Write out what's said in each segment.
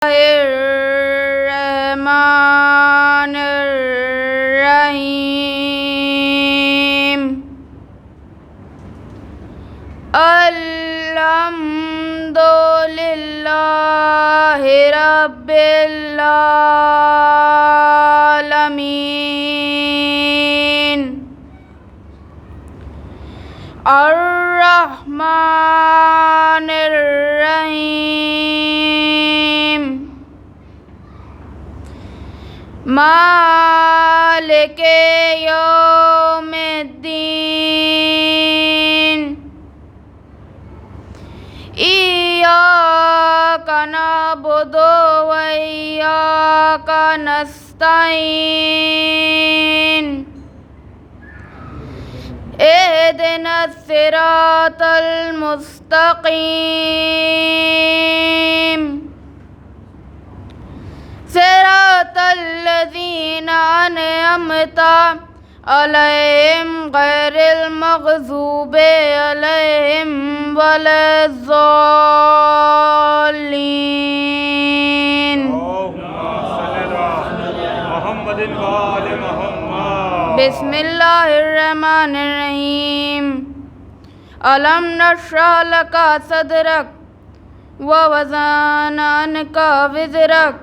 الرحمن الرحیم الحمد للہ رب العالمین الرحمن الرحیم مالک یوم الدین ایاک نعبد و ایاک نستعین اهدنا الصراط المستقیم صراط الذین انعمت علیہم غیر المغضوب علیہم ولا الضالین بسم اللہ الرحمن الرحیم الم نشرح لک صدرک ووضعنا عنک وزرک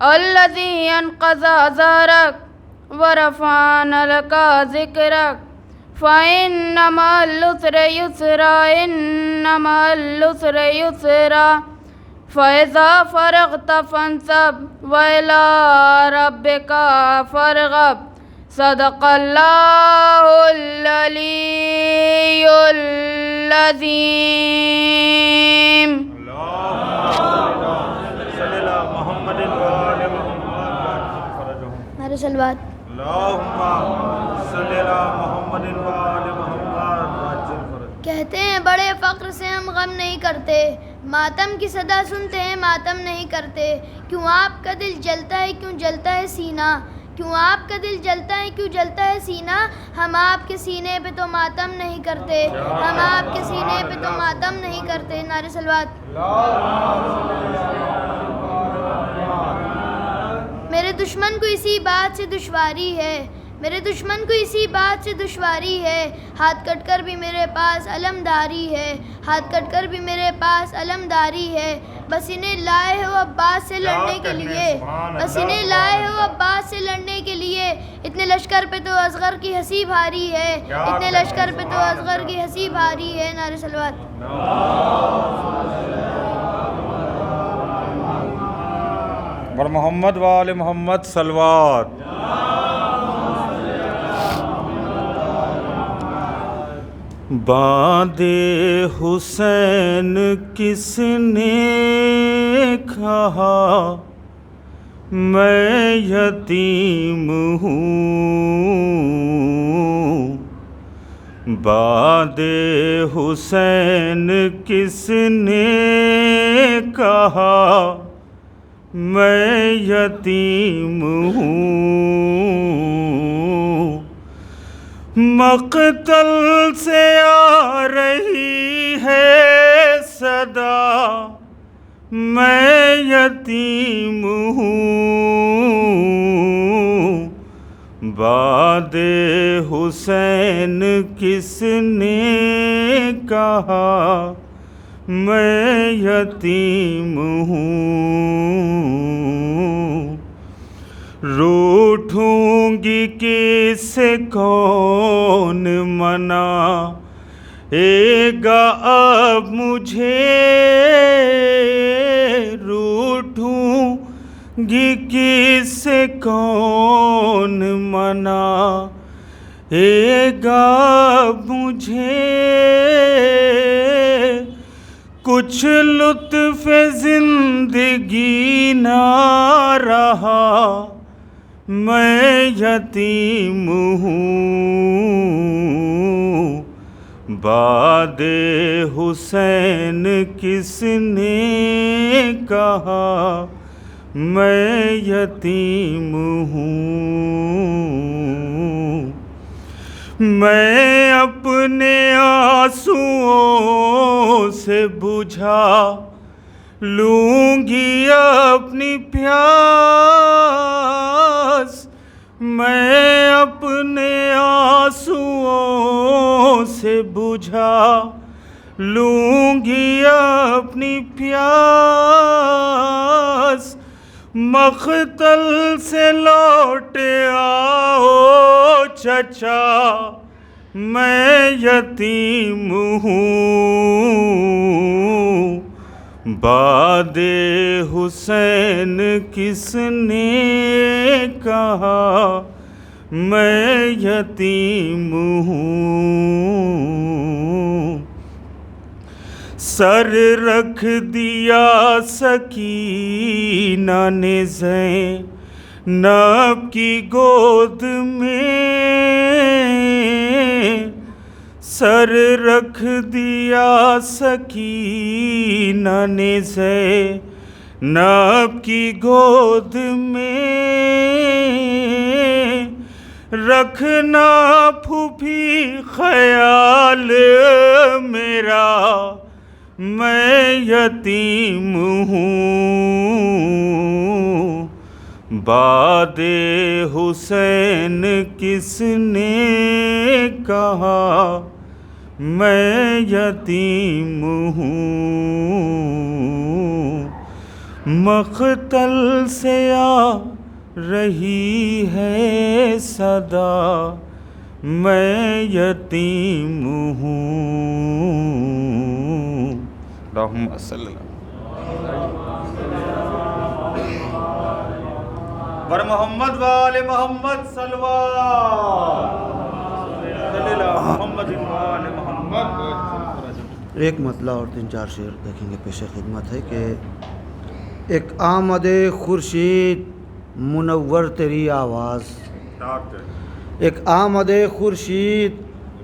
الذی انقض ظہرک ورفعنا لک ذکرک فإن مع العسر یسرا إن مع العسر یسرا فإذا فرغت فانصب وإلى ربك فارغب صدق اللہ العلی العظیم نعرہ صلوات کہتے ہیں بڑے فقر سے ہم غم نہیں کرتے، ماتم کی صدا سنتے ہیں ماتم نہیں کرتے، کیوں آپ کا دل جلتا ہے کیوں جلتا ہے سینہ، کیوں آپ کا دل جلتا ہے کیوں جلتا ہے سینہ، ہم آپ کے سینے پہ تو ماتم نہیں کرتے، ہم آپ کے سینے پہ تو ماتم نہیں کرتے۔ نعرہ صلوات۔ میرے دشمن کو اسی بات سے دشواری ہے، میرے دشمن کو اسی بات سے دشواری ہے، ہاتھ کٹ کر بھی میرے پاس علمداری ہے، ہاتھ کٹ کر بھی میرے پاس علمداری ہے، بس انہیں لائے ہو عباس سے لڑنے کے لیے، بس انہیں لائے ہو عباس سے لڑنے کے لیے، اتنے لشکر پہ تو اصغر کی ہنسی بھاری ہے، اتنے لشکر پہ تو اصغر کی ہنسی بھاری ہے۔ نعرہ صلوات۔ بر محمد و آل محمد صلوات۔ باد حسین کس نے کہا میں یتیم ہوں، باد حسین کس نے کہا میں یتیم ہوں، مقتل سے آ رہی ہے صدا میں یتیم ہوں، باد حسین کس نے کہا میں یتیم ہوں، روٹھوں گی کس سے کون منائے گا اب مجھے، روٹھوں گی کس سے کون منائے گا اب مجھے، کچھ لطف زندگی نہ رہا میں یتیم ہوں، باد حسین کس نے کہا میں یتیم ہوں، میں اپنے آنسوؤں سے بجھا لوں گی اپنی پیاس میں اپنے آنسوؤں سے بجھا، لوں گی اپنی پیاس مقتل سے لوٹ آؤ چچا، میں یتیم ہوں، باد حسین کس نے کہا میں یتیم ہوں، سر رکھ دیا سکینہ نے زینب کی گود میں، سر رکھ دیا سکینہ نے زینب کی گود میں، رکھنا پھوپھی خیال میرا، میں یتیم ہوں، باد حسین کس نے کہا میں یتیم ہوں، مقتل سے آ رہی ہے صدا، میں یتیم ہوں، اللہم صلی اللہ بر محمد وآل محمد صلوات محمد وآل محمد۔ ایک مطلع اور 3-4 شعر دیکھیں گے پیش خدمت ہے کہ ایک آمد خورشید منور تیری آواز، ایک آمد خورشید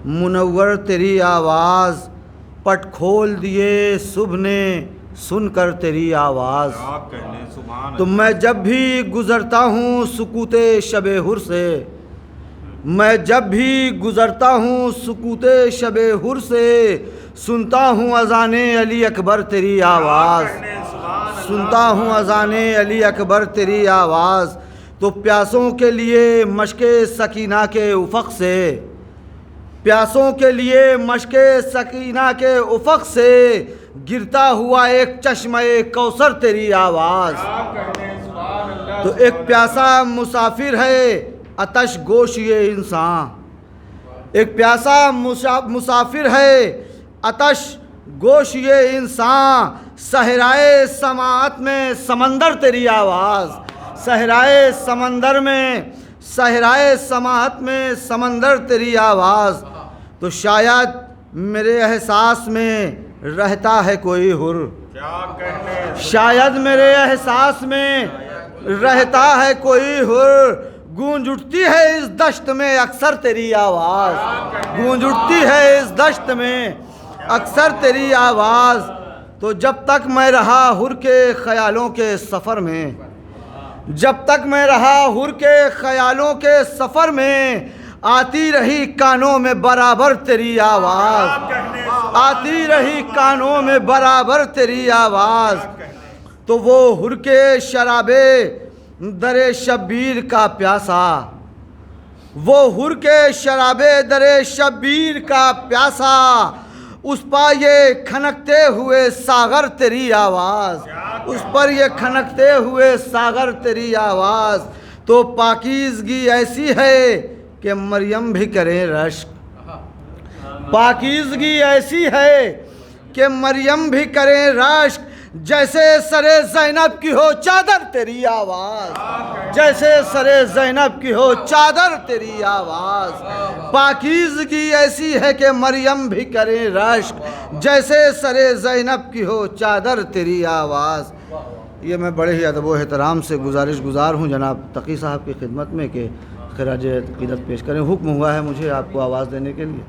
منور تیری آواز، پٹ کھول دیے صبح نے سن کر تیری آواز، تو میں جب بھی گزرتا ہوں سکوت شب ہر سے، میں جب بھی گزرتا ہوں سکوت شب ہر سے، سنتا ہوں اذان علی اکبر تیری آواز، سنتا ہوں اذان علی اکبر تیری آواز، تو پیاسوں کے لیے مشق سکینہ کے افق سے، پیاسوں کے لیے مشق سکینہ کے افق سے، گرتا ہوا ایک چشمہ کوثر تیری آواز، تو ایک پیاسا مسافر ہے آتش گوش یہ انسان، ایک پیاسا مسافر ہے آتش گوش یہ انسان، صحرائے سماعت میں سمندر تیری آواز، صحرائے سمندر میں، صحرائے سماعت میں سمندر تیری آواز، تو شاید میرے احساس میں رہتا ہے کوئی حر، شاید میرے احساس میں رہتا ہے کوئی حر، گونج اٹھتی ہے اس دشت میں اکثر تیری آواز، گونج اٹھتی ہے اس دشت میں اکثر تیری آواز، تو جب تک میں رہا حر کے خیالوں کے سفر میں، جب تک میں رہا حر کے خیالوں کے سفر میں، آتی رہی کانوں میں برابر تیری آواز، آتی رہی کانوں میں برابر تیری آواز، تو وہ حر کے شراب در شبیر کا پیاسا، وہ حر کے شراب در شبیر کا پیاسا، اس پر یہ کھنکتے ہوئے ساغر تیری آواز، اس پر یہ کھنکتے ہوئے ساغر تیری آواز، تو پاکیزگی ایسی ہے کہ مریم بھی کریں رشک، پاکیزگی ایسی ہے کہ مریم بھی کریں رشک، جیسے سر زینب کی ہو چادر تیری آواز، جیسے سر زینب کی ہو چادر تیری آواز، پاکیزگی ایسی ہے کہ مریم بھی کریں رشک، جیسے سر زینب کی ہو چادر تیری آواز۔ یہ میں بڑے ہی ادب و احترام سے گزارش گزار ہوں جناب تقی صاحب کی خدمت میں کہ خراج عقیدت پیش کریں، حکم ہوا ہے مجھے آپ کو آواز دینے کے لیے۔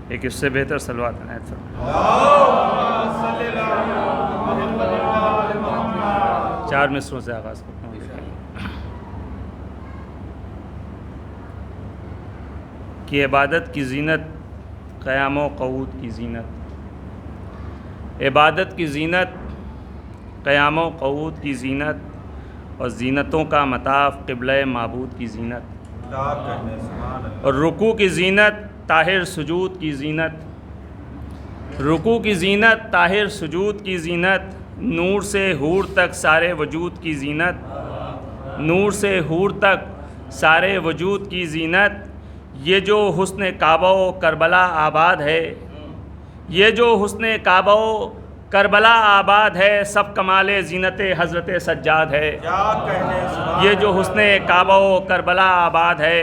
ایک اس سے بہتر صلوات عنایت فرمائیں۔ 4 مصروں سے آغاز کرتا ہوں۔ کہ عبادت کی زینت قیام و قعود کی زینت، عبادت کی زینت قیام و قعود کی زینت، اور زینتوں کا مطاف قبلہ معبود کی زینت، اور رکوع کی زینت طاہر سجود کی زینت، رکوع کی زینت طاہر سجود کی زینت، نور سے حور تک سارے وجود کی زینت، نور سے حور تک سارے وجود کی زینت، یہ جو حسن کعبہ و کربلا آباد ہے، یہ جو حسن کعبہ و کربلا آباد ہے، سب کمال زینت حضرت سجاد ہے، یہ جو حسن کعبہ و کربلا آباد ہے،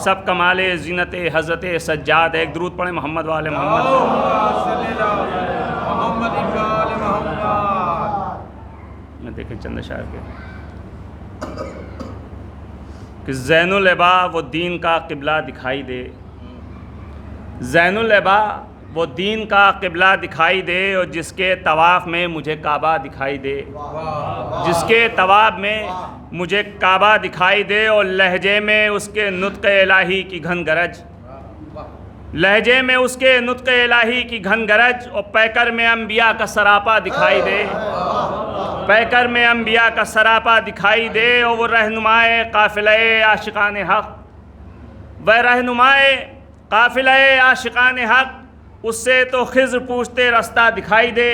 سب کمال زینت حضرت سجاد ہے۔ ایک درود پڑھیں محمد والے محمد۔ میں دیکھیں چند اشعار کے کہ زین العبا وہ دین کا قبلہ دکھائی دے، زین العبا وہ دین کا قبلہ دکھائی دے، اور جس کے طواف میں مجھے کعبہ دکھائی دے، جس کے طواف میں مجھے کعبہ دکھائی دے، اور لہجے میں اس کے نطق الہی کی گھن گرج، لہجے میں اس کے نطق الہی کی گھن گرج، اور پیکر میں انبیاء کا سراپا دکھائی دے، پیکر میں انبیاء کا سراپا دکھائی دے، اور وہ رہنمائے قافلہ عاشقان حق، وہ رہنمائے قافلہ عاشقان حق، اس سے تو خضر پوچھتے رستہ دکھائی دے،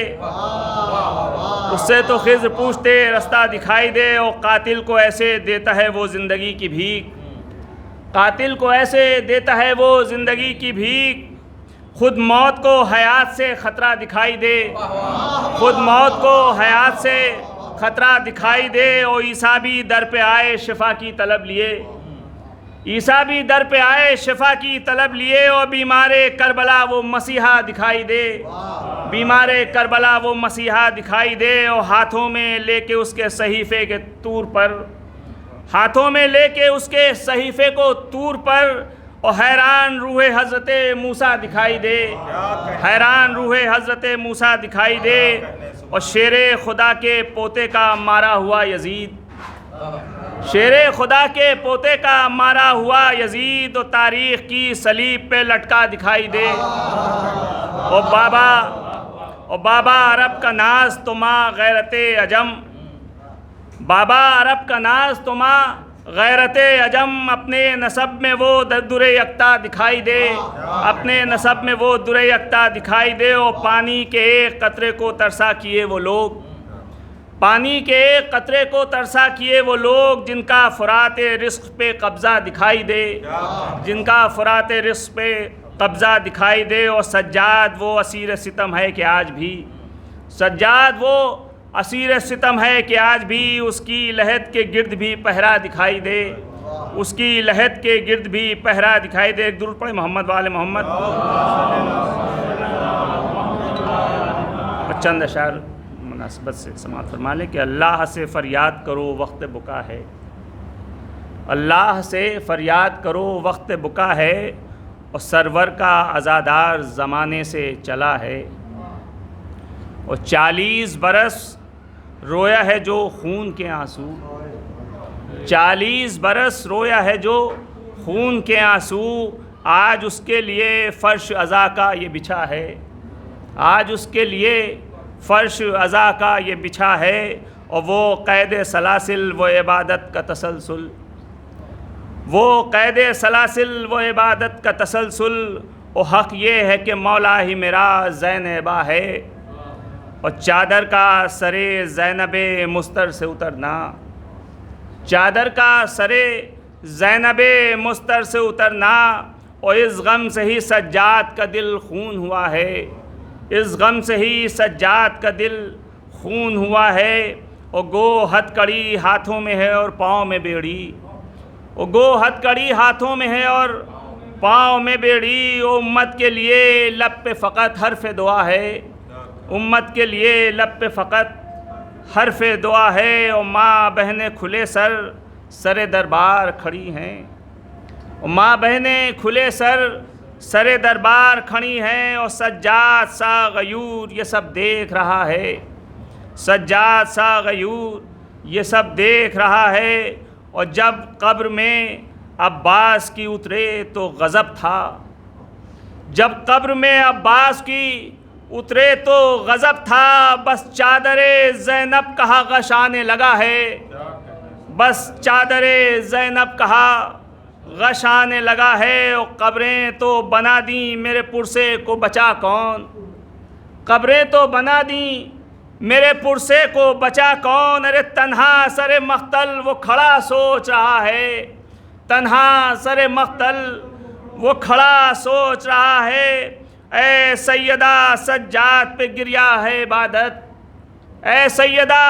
اس سے تو خضر پوچھتے رستہ دکھائی دے، اور قاتل کو ایسے دیتا ہے وہ زندگی کی بھیک، قاتل کو ایسے دیتا ہے وہ زندگی کی بھیک، خود موت کو حیات سے خطرہ دکھائی دے، خود موت کو حیات سے خطرہ دکھائی دے، اور عیسیٰ بھی در پہ آئے شفا کی طلب لیے، عیسیٰ بھی در پہ آئے شفا کی طلب لیے، اور بیمار کربلا وہ مسیحا دکھائی دے، بیمار کربلا وہ مسیحا دکھائی دے، اور ہاتھوں میں لے کے اس کے صحیفے کے طور پر، ہاتھوں میں لے کے اس کے صحیفے کو طور پر، اور حیران روح حضرت موسیٰ دکھائی دے، حیران روح حضرت موسیٰ دکھائی دے، اور شیر خدا کے پوتے کا مارا ہوا یزید، شیر خدا کے پوتے کا مارا ہوا یزید، اور تاریخ کی صلیب پہ لٹکا دکھائی دے، اور بابا عرب کا ناز تو ماں غیرت عجم، بابا عرب کا ناز تو ماں غیرت عجم، اپنے نسب میں وہ در یکتا دکھائی دے، اپنے نسب میں وہ در یکتا دکھائی دے، اور پانی کے ایک قطرے کو ترسا کیے وہ لوگ، پانی کے ایک قطرے کو ترسا کیے وہ لوگ، جن کا فرات رزق پہ قبضہ دکھائی دے، جن کا فرات رزق پہ قبضہ دکھائی دے، اور سجاد وہ اسیر ستم ہے کہ آج بھی، سجاد وہ اسیر ستم ہے کہ آج بھی، اس کی لحد کے گرد بھی پہرا دکھائی دے، اس کی لحد کے گرد بھی پہرا دکھائی دے۔ ایک درود پڑھیں محمد والے محمد۔ چند اشعار مناسبت سے سماعت فرما لیں کہ اللہ سے فریاد کرو وقت بکا ہے، اللہ سے فریاد کرو وقت بکا ہے، اور سرور کا عزادار زمانے سے چلا ہے، اور 40 برس رویا ہے جو خون کے آنسو، 40 برس رویا ہے جو خون کے آنسو، آج اس کے لیے فرش عزا کا یہ بچھا ہے، آج اس کے لیے فرش عزا کا یہ بچھا ہے، اور وہ قید سلاسل وہ عبادت کا تسلسل، وہ قید سلاسل وہ عبادت کا تسلسل، اور حق یہ ہے کہ مولا ہی میرا زینبا ہے، اور چادر کا سرے زینب مستر سے اترنا، چادر کا سرے زینب مستر سے اترنا، اور اس غم سے ہی سجاد کا دل خون ہوا ہے، اس غم سے ہی سجاد کا دل خون ہوا ہے، اور گو ہتھ کڑی ہاتھوں میں ہے اور پاؤں میں بیڑی، اور گو ہتھ کڑی ہاتھوں میں ہے اور پاؤں میں بیڑی، امت کے لیے لب پہ فقط حرف دعا ہے، امت کے لیے لب پہ فقط حرف دعا ہے، اور ماں بہنیں کھلے سر دربار کھڑی ہیں، اور ماں بہنیں کھلے سر دربار کھڑی ہیں، اور سجاد سا غیور یہ سب دیکھ رہا ہے، سجاد سا غیور یہ سب دیکھ رہا ہے، اور جب قبر میں عباس کی اترے تو غضب تھا، جب قبر میں عباس کی اترے تو غضب تھا، بس چادر زینب کہا غش آنے لگا ہے، بس چادر زینب کہا غش آنے لگا ہے، اور قبریں تو بنا دیں میرے پرسے کو بچا کون، قبریں تو بنا دیں میرے پرسے کو بچا کون، ارے تنہا سر مقتل وہ کھڑا سوچ رہا ہے، تنہا سر مقتل وہ کھڑا سوچ رہا ہے، اے سیدہ سجاد پہ گریا ہے عبادت، اے سیدہ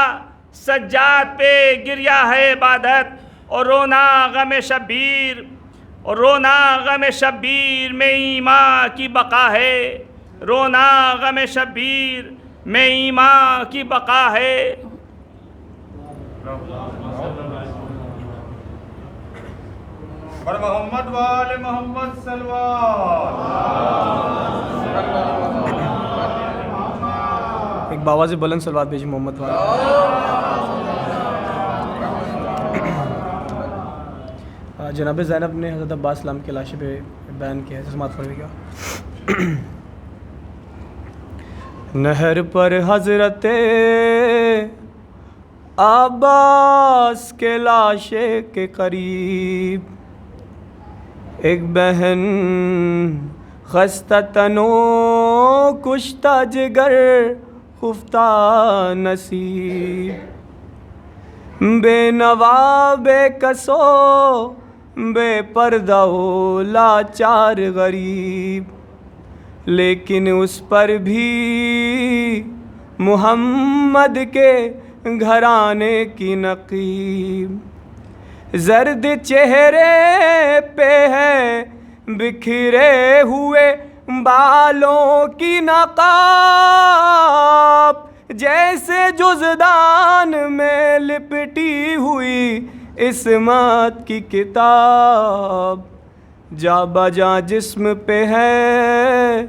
سجاد پہ گریا ہے عبادت، اور رونا غم شبیر، اور رونا غم شبیر میں ایمان کی بقا ہے، رونا غم شبیر میں ایمان کی بقا ہے۔ بر محمد وآل محمد صلوات۔ ایک باواز بلند صلوات بھیجی محمد والے۔ جناب زینب نے حضرت عباس سلام کے لاشے پہ بیان کیا ہے، سماعت فرمائیے گا۔ نہر پر حضرت عباس کے لاشے کے قریب ایک بہن خستہ تنو کشتہ جگر خفتہ نصیب، بے نوا بے کسو بے پردہ و لاچار غریب، لیکن اس پر بھی محمد کے گھرانے کی نقیب، زرد چہرے پہ ہے بکھرے ہوئے بالوں کی نقاب، جیسے جزدان میں لپٹی ہوئی عصمت کی کتاب، جا بجا جسم پہ ہے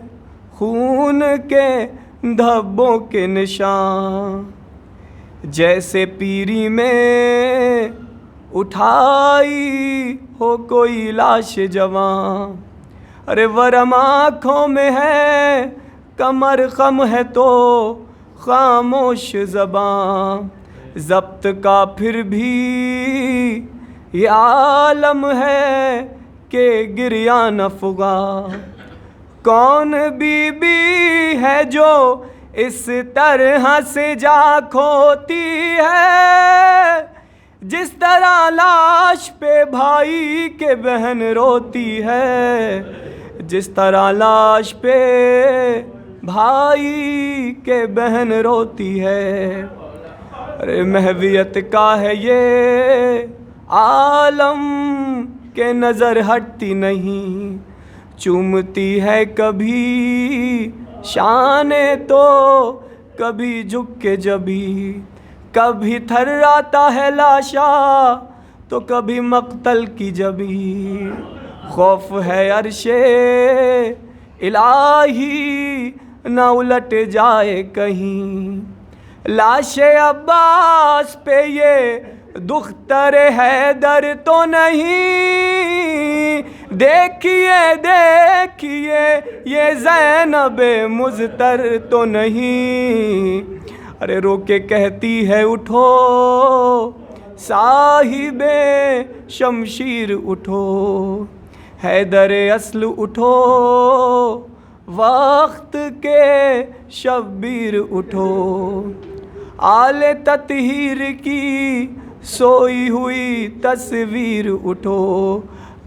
خون کے دھبوں کے نشان، جیسے پیری میں اٹھائی ہو کوئی لاش جوان، ارے ورم آنکھوں میں ہے کمر خم ہے تو خاموش زبان، ضبط کا پھر بھی یہ عالم ہے کہ گریان افغان، کون بی بی ہے جو اس طرح سے جا کھوتی ہے، جس طرح لاش پہ بھائی کے بہن روتی ہے، جس طرح لاش پہ بھائی کے بہن روتی ہے، ارے محویت کا ہے یہ عالم کہ نظر ہٹتی نہیں، چومتی ہے کبھی شانے تو کبھی جھک کے جبھی، کبھی تھراتا ہے لاشا تو کبھی مقتل کی جبھی، خوف ہے عرش الہی نہ الٹ جائے کہیں، لاش عباس پہ یہ دختر حیدر تو نہیں، دیکھیے دیکھیے یہ زینب مضطر تو نہیں، ارے رو کے کہتی ہے اٹھو صاحب شمشیر اٹھو، حیدر اصل اٹھو وقت کے شبیر اٹھو، آل تطہیر کی سوئی ہوئی تصویر اٹھو،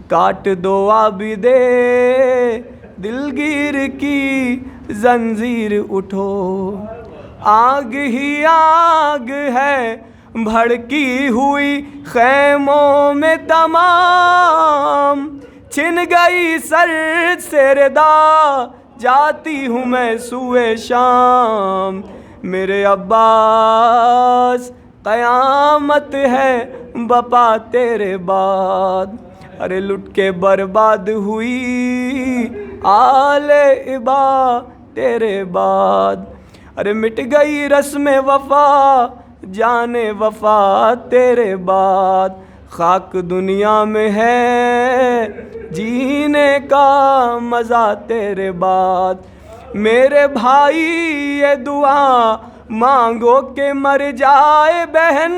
کاٹ دو عابد دلگیر کی زنجیر اٹھو، آگ ہی آگ ہے بھڑکی ہوئی خیموں میں تمام، چھن گئی سر سے ردا جاتی ہوں میں سوئے شام، میرے عباس قیامت ہے بپا تیرے بعد، ارے لٹ کے برباد ہوئی آل ابا تیرے بعد، ارے مٹ گئی رسم وفا جان وفا تیرے بعد، خاک دنیا میں ہے جینے کا مزہ تیرے بعد. میرے بھائی یہ دعا مانگو کہ مر جائے بہن،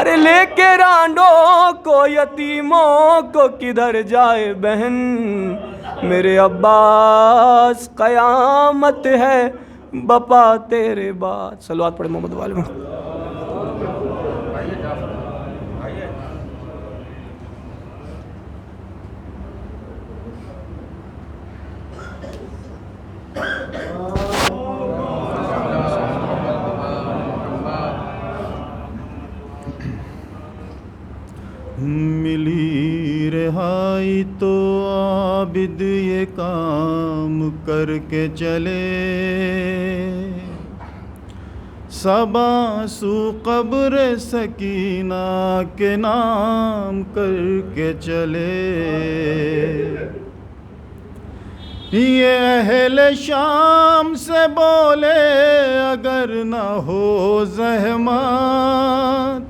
ارے لے کے رانڈوں کو یتیموں کو کدھر جائے بہن. میرے عباس قیامت ہے بپا تیرے بعد. صلوات پڑھے محمد وآل محمد. ملی رہائی تو عابد یہ کام کر کے چلے، صبا سو قبر سکینہ کے نام کر کے چلے. یہ اہل شام سے بولے اگر نہ ہو زحمت،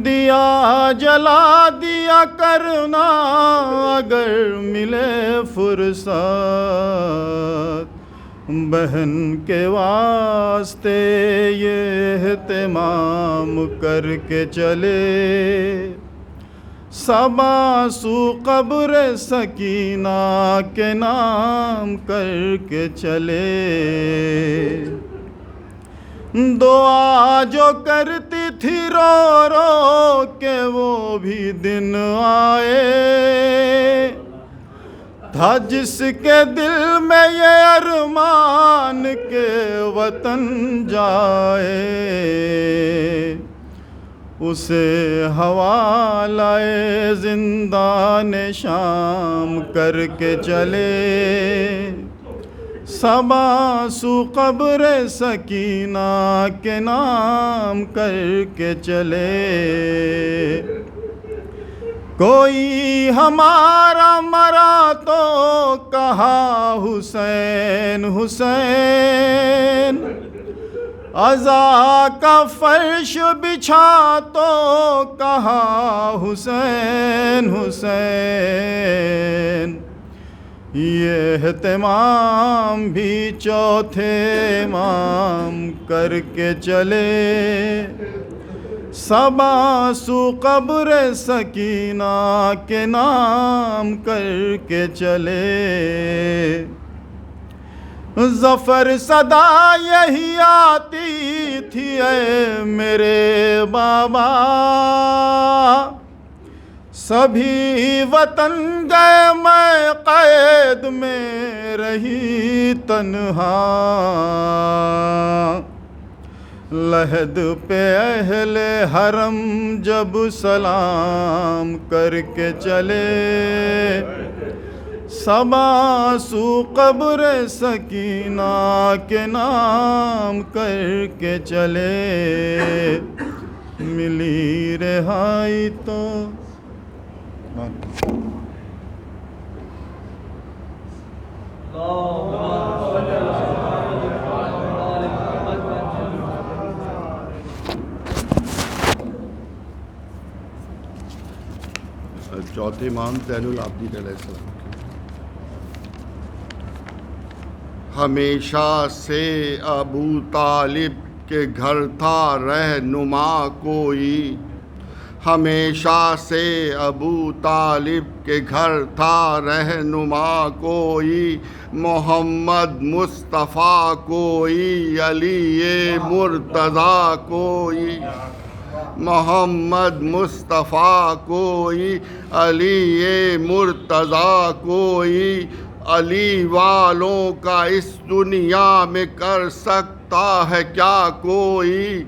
دیا جلا دیا کرنا اگر ملے فرصت. بہن کے واسطے یہ اہتمام کر کے چلے، صبا سو قبر سکینہ کے نام کر کے چلے. دعا جو کرتی تھی رو رو کہ وہ بھی دن آئے، تھا جس کے دل میں یہ ارمان کے وطن جائے. اسے حوالہ زندان شام کر کے چلے، صبا سو قبر سکینہ کے نام کر کے چلے. کوئی ہمارا مرا تو کہا حسین حسین، عزا کا فرش بچھا تو کہا حسین حسین. یہ اہتمام بھی چوتھے امام کر کے چلے، صبا سو قبر سکینہ کے نام کر کے چلے. ظفر صدا یہی آتی تھی اے میرے بابا، سبھی وطن گئے میں قید میں رہی تنہا. لحد پہ اہل حرم جب سلام کر کے چلے، صبا سو قبر سکینہ کے نام کر کے چلے. ملی رہائی تو چوتھے امام زین العابدین علیہ السلام. ہمیشہ سے ابو طالب کے گھر تھا رہنما کوئی، ہمیشہ سے ابو طالب کے گھر تھا رہنما کوئی. محمد مصطفیٰ کوئی، علی مرتضیٰ کوئی، محمد مصطفیٰ کوئی، علی مرتضیٰ کوئی. علی والوں کا اس دنیا میں کر سکتا ہے کیا کوئی،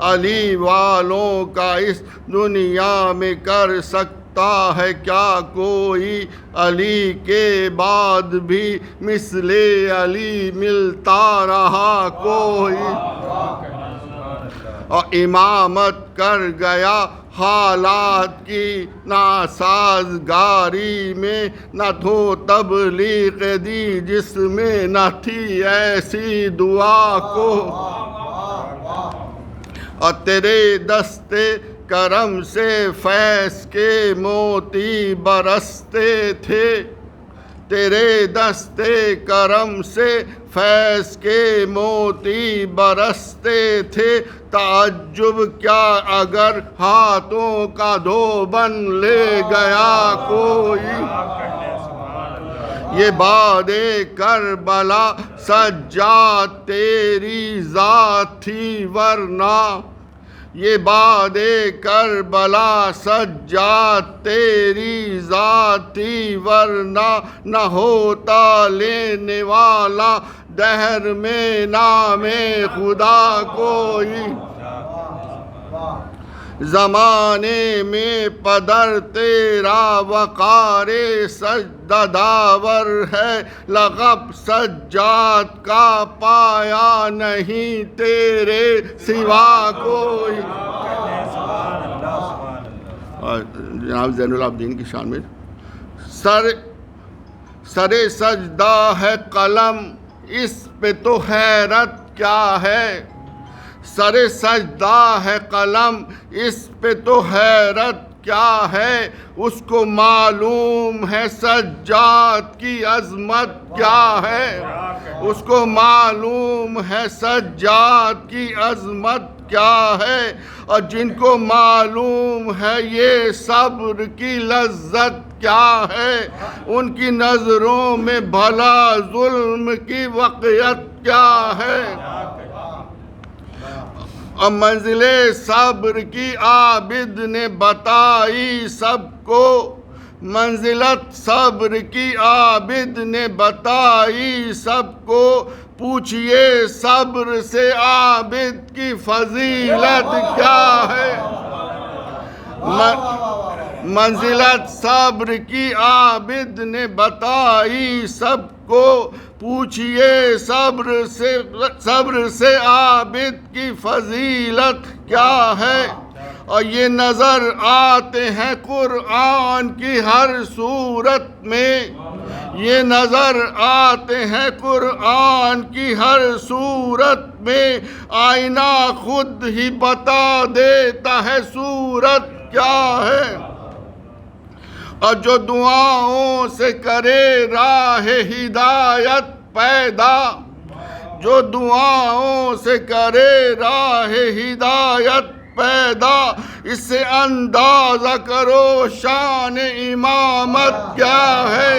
علی والوں کا اس دنیا میں کر سکتا ہے کیا کوئی. علی کے بعد بھی مثل علی ملتا رہا کوئی، اور امامت کر گیا حالات کی ناسازگاری میں. نہ تو تبلیغ دی جس میں نہ تھی ایسی دعا کو، اور تیرے دستے کرم سے فیض کے موتی برستے تھے، تیرے دستے کرم سے فیض کے موتی برستے تھے، تعجب کیا اگر ہاتھوں کا دھوبن لے گیا کوئی، یہ باد کربلا سجاد تیری ذات تھی ورنہ، یہ باد کربلا سجاد تیری ذات تھی ورنہ، نہ ہوتا لینے والا دہر میں نام خدا کوئی، زمانے میں پدر تیرا وقار سجدہ داور ہے، لقب سجاد کا پایا نہیں تیرے سوا کوئی۔ جناب زین العابدین کی شان میں سر سجدہ ہے قلم، اس پہ تو حیرت کیا ہے، سر سجدہ ہے قلم، اس پہ تو حیرت کیا ہے، اس کو معلوم ہے سجاد کی عظمت کیا ہے، اس کو معلوم ہے سجاد کی عظمت کیا ہے، اور جن کو معلوم ہے یہ صبر کی لذت کیا ہے، ان کی نظروں میں بھلا ظلم کی واقعیت کیا ہے، اور منزل صبر کی عابد نے بتائی سب کو، منزلت صبر کی عابد نے بتائی سب کو، پوچھئے صبر سے عابد کی فضیلت کیا ہے، منزلت صبر کی عابد نے بتائی سب کو، پوچھئے صبر سے عابد کی فضیلت کیا ہے، اور یہ نظر آتے ہیں قرآن کی ہر صورت میں، یہ نظر آتے ہیں قرآن کی ہر صورت میں، آئینہ خود ہی بتا دیتا ہے صورت کیا ہے، اور جو دعاؤں سے کرے راہ ہدایت پیدا، جو دعاؤں سے کرے راہ ہدایت پیدا، اس سے اندازہ کرو شان امامت کیا ہے،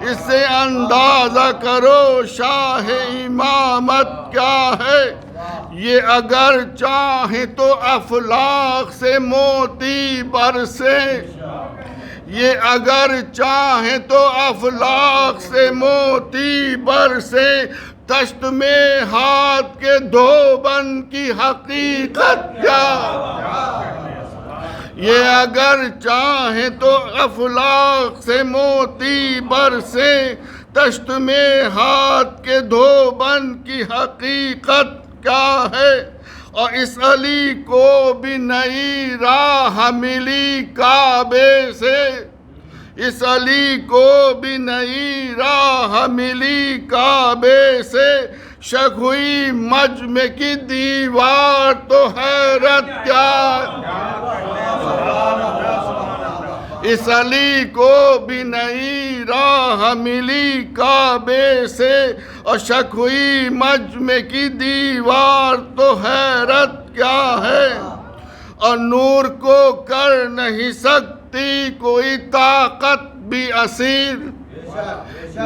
اس سے اندازہ کرو شاہ امامت کیا ہے، یہ اگر چاہیں تو افلاک سے موتی برسے، یہ اگر چاہیں تو افلاک سے موتی برسے، تشت میں ہاتھ کے دھوبن کی حقیقت کیا، یہ اگر چاہیں تو افلاک سے موتی برسے، تشت میں ہاتھ کے دھوبن کی حقیقت کیا ہے، اور اس علی کو بھی نئی راہ ملی کعبے سے، اس علی کو بھی نئی راہ ملی کعبے سے، شک ہوئی مجمع کی دیوار تو حیرت کیا، اس علی کو بھی نئی راہ ملی کعبے سے، اور شک ہوئی مجمع کی دیوار تو حیرت کیا ہے، اور نور کو کر نہیں سکتی کوئی طاقت بھی اسیر،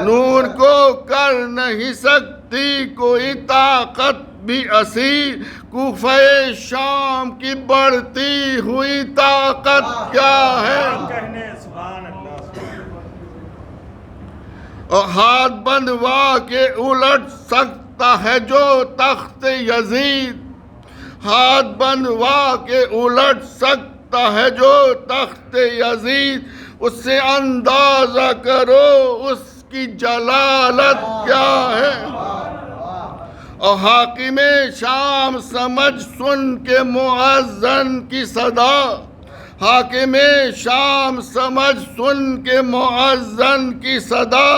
نور کو کر نہیں سکتی کوئی طاقت بھی اسیر، کوفہ شام کی بڑھتی ہوئی طاقت کیا ہے، اور ہاتھ بندوا کے الٹ سکتا ہے جو تخت یزید، ہاتھ بندوا کے الٹ سکتا ہے جو تخت یزید، اس سے اندازہ کرو اس کی جلالت کیا ہے، اور حاکم شام سمجھ سن کے مؤذن کی صدا، حاکم شام سمجھ سن کے مؤذن کی صدا،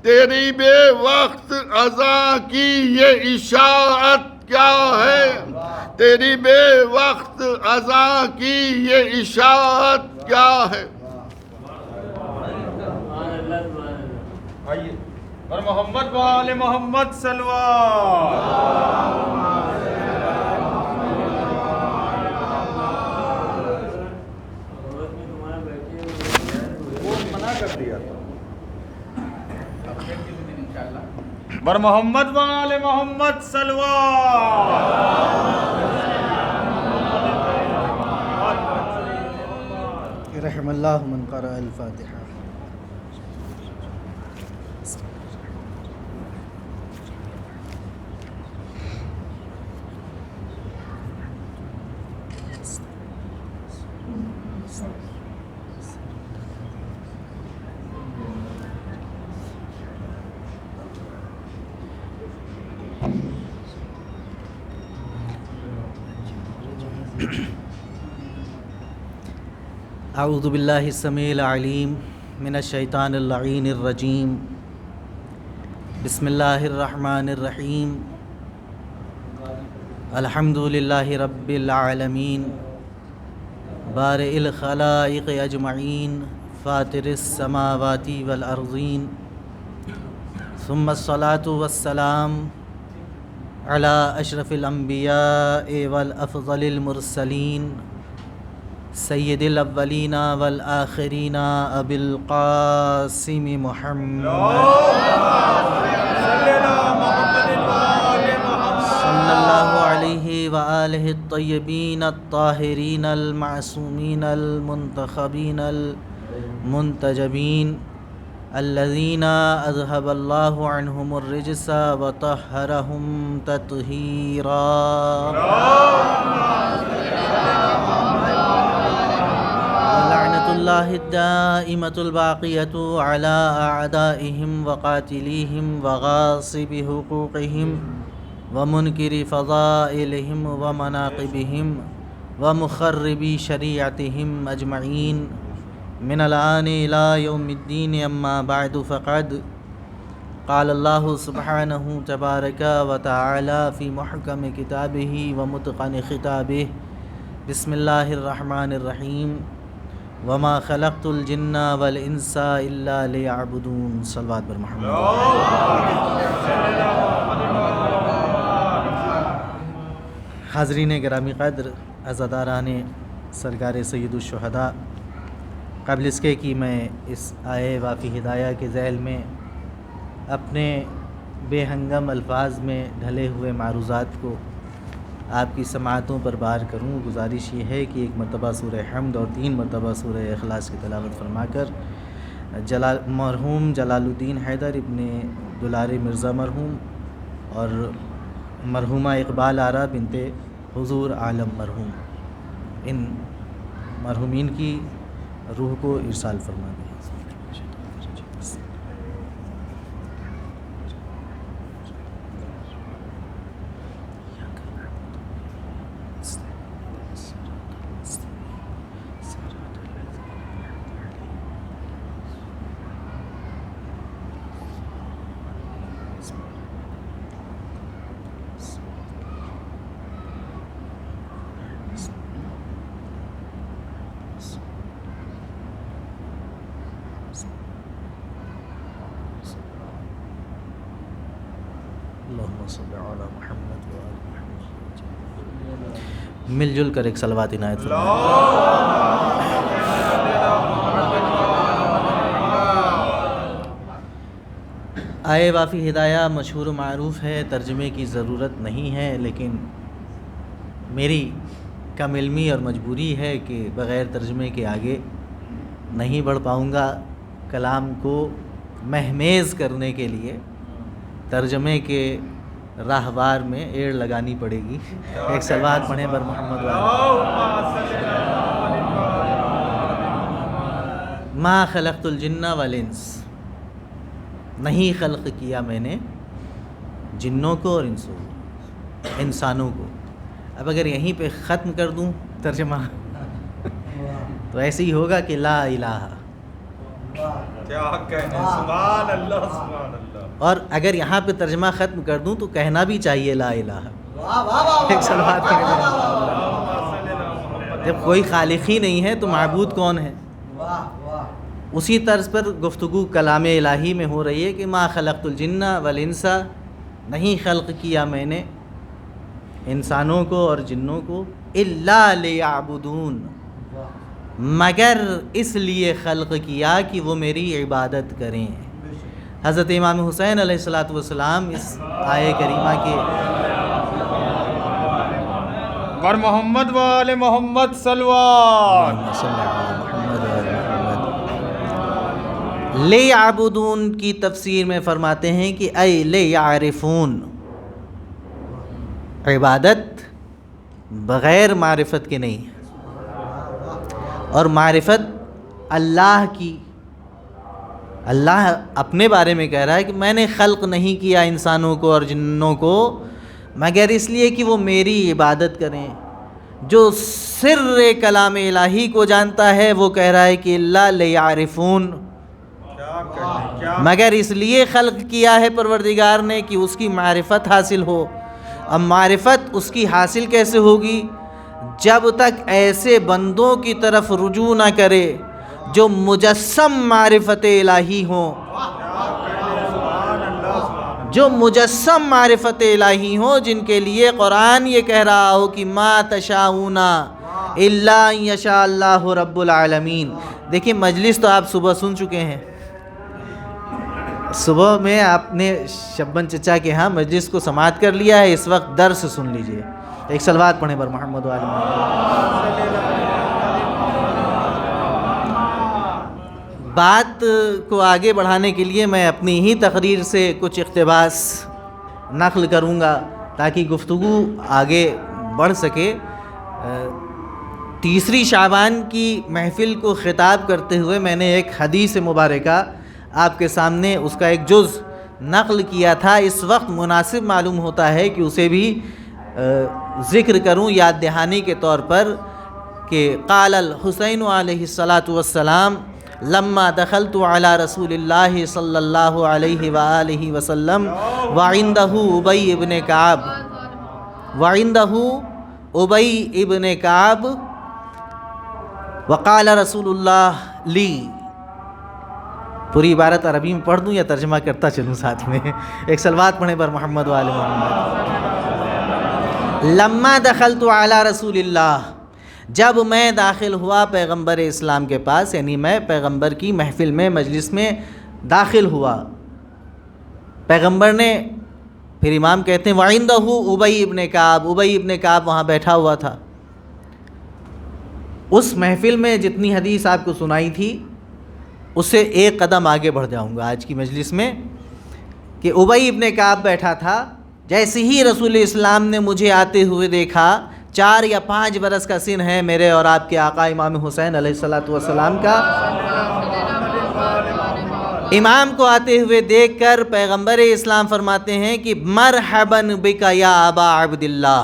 تیری بے وقت اذان کی یہ اشاعت کیا ہے؟ تیری بے وقت اذاں کی یہ اشاعت کیا ہے؟ آئیے اور محمد وآل محمد صلوات. وہ منع کر دیا تھا. بر محمد وآل محمد صلوات. رحم اللہ من قرأ الفاتحہ. اعوذ باللہ السمیع العلیم من الشیطان اللعین الرجیم. بسم اللہ الرحمن الرحیم. الحمد للہ رب العالمین بارئ الخلائق اجمعین فاطر السماوات والارضین ثم الصلاة والسلام علی اشرف الانبیاء والافضل المرسلین سید الاولین والآخرین ابی القاسم محمد صلی اللہ علیہ وآلہ الطیبین الطاہرین المعصومین المنتخبین المنتجبین الذین اذهب اللہ عنہم الرجس وطہرہم تطہیرا. اللہ الدائمة الباقية على أعدائهم وقاتليهم وغاصب حقوقهم ومنكر فضائلهم ومناقبهم ومخرب شريعتهم أجمعين من الآن إلى يوم الدين. أما بعد فقد قال الله سبحانه تبارك وتعالى في محكم كتابه ومتقن خطابه بسم الله الرحمن الرحيم وما خلقت الجن والانس الا ليعبدون. صلوات بر محمد. حاضرین گرامی قدر، عزاداران سرکار سید الشہداء، قبل اس کے کہ میں اس آئے وافی ہدایہ کے ذیل میں اپنے بے ہنگم الفاظ میں ڈھلے ہوئے معروضات کو آپ کی سماعتوں پر بار کروں، گزارش یہ ہے کہ ایک مرتبہ سورہ حمد اور 3 مرتبہ سورہ اخلاص کی تلاوت فرما کر مرحوم جلال الدین حیدر ابن دولار مرزا مرحوم اور مرحومہ اقبال آرا بنت حضور عالم مرحوم، ان مرحومین کی روح کو ارسال فرما دیں. اللہم صلی علی محمد وآل محمد. مل جل کر ایک صلوات عنایت فرمائیں. آئے وافی ہدایہ مشہور و معروف ہے، ترجمے کی ضرورت نہیں ہے، لیکن میری کم علمی اور مجبوری ہے کہ بغیر ترجمے کے آگے نہیں بڑھ پاؤں گا. کلام کو مہمیز کرنے کے لیے ترجمے کے راہوار میں ایڑ لگانی پڑے گی. ایک صلوات پڑھیں بر محمد ما خلقت الجن والانس. نہیں خلق کیا میں نے جنوں کو اور انسانوں کو. اب اگر یہیں پہ ختم کر دوں ترجمہ تو ایسے ہی ہوگا کہ لا الہ. کیا کہنے، سبحان اللہ سبحان اللہ. اور اگر یہاں پہ ترجمہ ختم کر دوں تو کہنا بھی چاہیے لا الہ. ایک صلوات پڑھیں میرے محمد۔ جب کوئی خالق ہی نہیں ہے تو معبود کون ہے؟ اسی طرز پر گفتگو کلام الہی میں ہو رہی ہے کہ ما خلقت الجن والانس، نہیں خلق کیا میں نے انسانوں کو اور جنوں کو الا لیعبدون، مگر اس لیے خلق کیا کہ وہ میری عبادت کریں۔ حضرت امام حسین علیہ السلام اس آیہ کریمہ کے ور محمد وآل محمد صلوات۔ لیعبدون کی تفسیر میں فرماتے ہیں کہ اے لیعرفون، عبادت بغیر معرفت کے نہیں، اور معرفت اللہ کی، اللہ اپنے بارے میں کہہ رہا ہے کہ میں نے خلق نہیں کیا انسانوں کو اور جنوں کو مگر اس لیے کہ وہ میری عبادت کریں۔ جو سر کلام الہی کو جانتا ہے وہ کہہ رہا ہے کہ اللہ لیعرفون، مگر اس لیے خلق کیا ہے پروردگار نے کہ اس کی معرفت حاصل ہو۔ اب معرفت اس کی حاصل کیسے ہوگی؟ جب تک ایسے بندوں کی طرف رجوع نہ کرے جو مجسم معرفت الہی ہوں، جو مجسم معرفت الہی ہوں، جن کے لیے قرآن یہ کہہ رہا ہو کہ ما تشاؤون الا ان یشاء اللہ رب العالمین۔ دیکھیں مجلس تو آپ صبح سن چکے ہیں، صبح میں آپ نے شبن چچا کے ہاں مجلس کو سماعت کر لیا ہے، اس وقت درس سن لیجئے۔ ایک صلوات پڑھیں بر محمد وآل محمد۔ بات کو آگے بڑھانے کے لیے میں اپنی ہی تقریر سے کچھ اقتباس نقل کروں گا تاکہ گفتگو آگے بڑھ سکے۔ 3 شعبان کی محفل کو خطاب کرتے ہوئے میں نے ایک حدیث مبارکہ آپ کے سامنے اس کا ایک جز نقل کیا تھا، اس وقت مناسب معلوم ہوتا ہے کہ اسے بھی ذکر کروں یاد دہانی کے طور پر کہ قال الحسین علیہ السلام لما دخلت علی رسول اللہ صلی اللہ علیہ وآلہ وسلم وعندہ ابی ابن کعب وقال رسول اللہ لی۔ پوری عبارت عربی میں پڑھ دوں یا ترجمہ کرتا چلوں ساتھ میں؟ ایک صلوات پڑھیں بر محمد وآل محمد۔ لما دخلت علی رسول اللہ، جب میں داخل ہوا پیغمبر اسلام کے پاس، یعنی میں پیغمبر کی محفل میں مجلس میں داخل ہوا، پیغمبر نے، پھر امام کہتے ہیں وعندہ ابی ابن کعب، ابی ابن کعب وہاں بیٹھا ہوا تھا۔ اس محفل میں جتنی حدیث آپ کو سنائی تھی اس سے ایک قدم آگے بڑھ جاؤں گا آج کی مجلس میں کہ ابی ابن کعب بیٹھا تھا۔ جیسے ہی رسول اسلام نے مجھے آتے ہوئے دیکھا، 4 یا 5 برس کا سن ہے میرے اور آپ کے آقا امام حسین علیہ السلام کا، امام کو آتے ہوئے دیکھ کر پیغمبر اسلام فرماتے ہیں کہ مرحباً بک یا ابا عبداللہ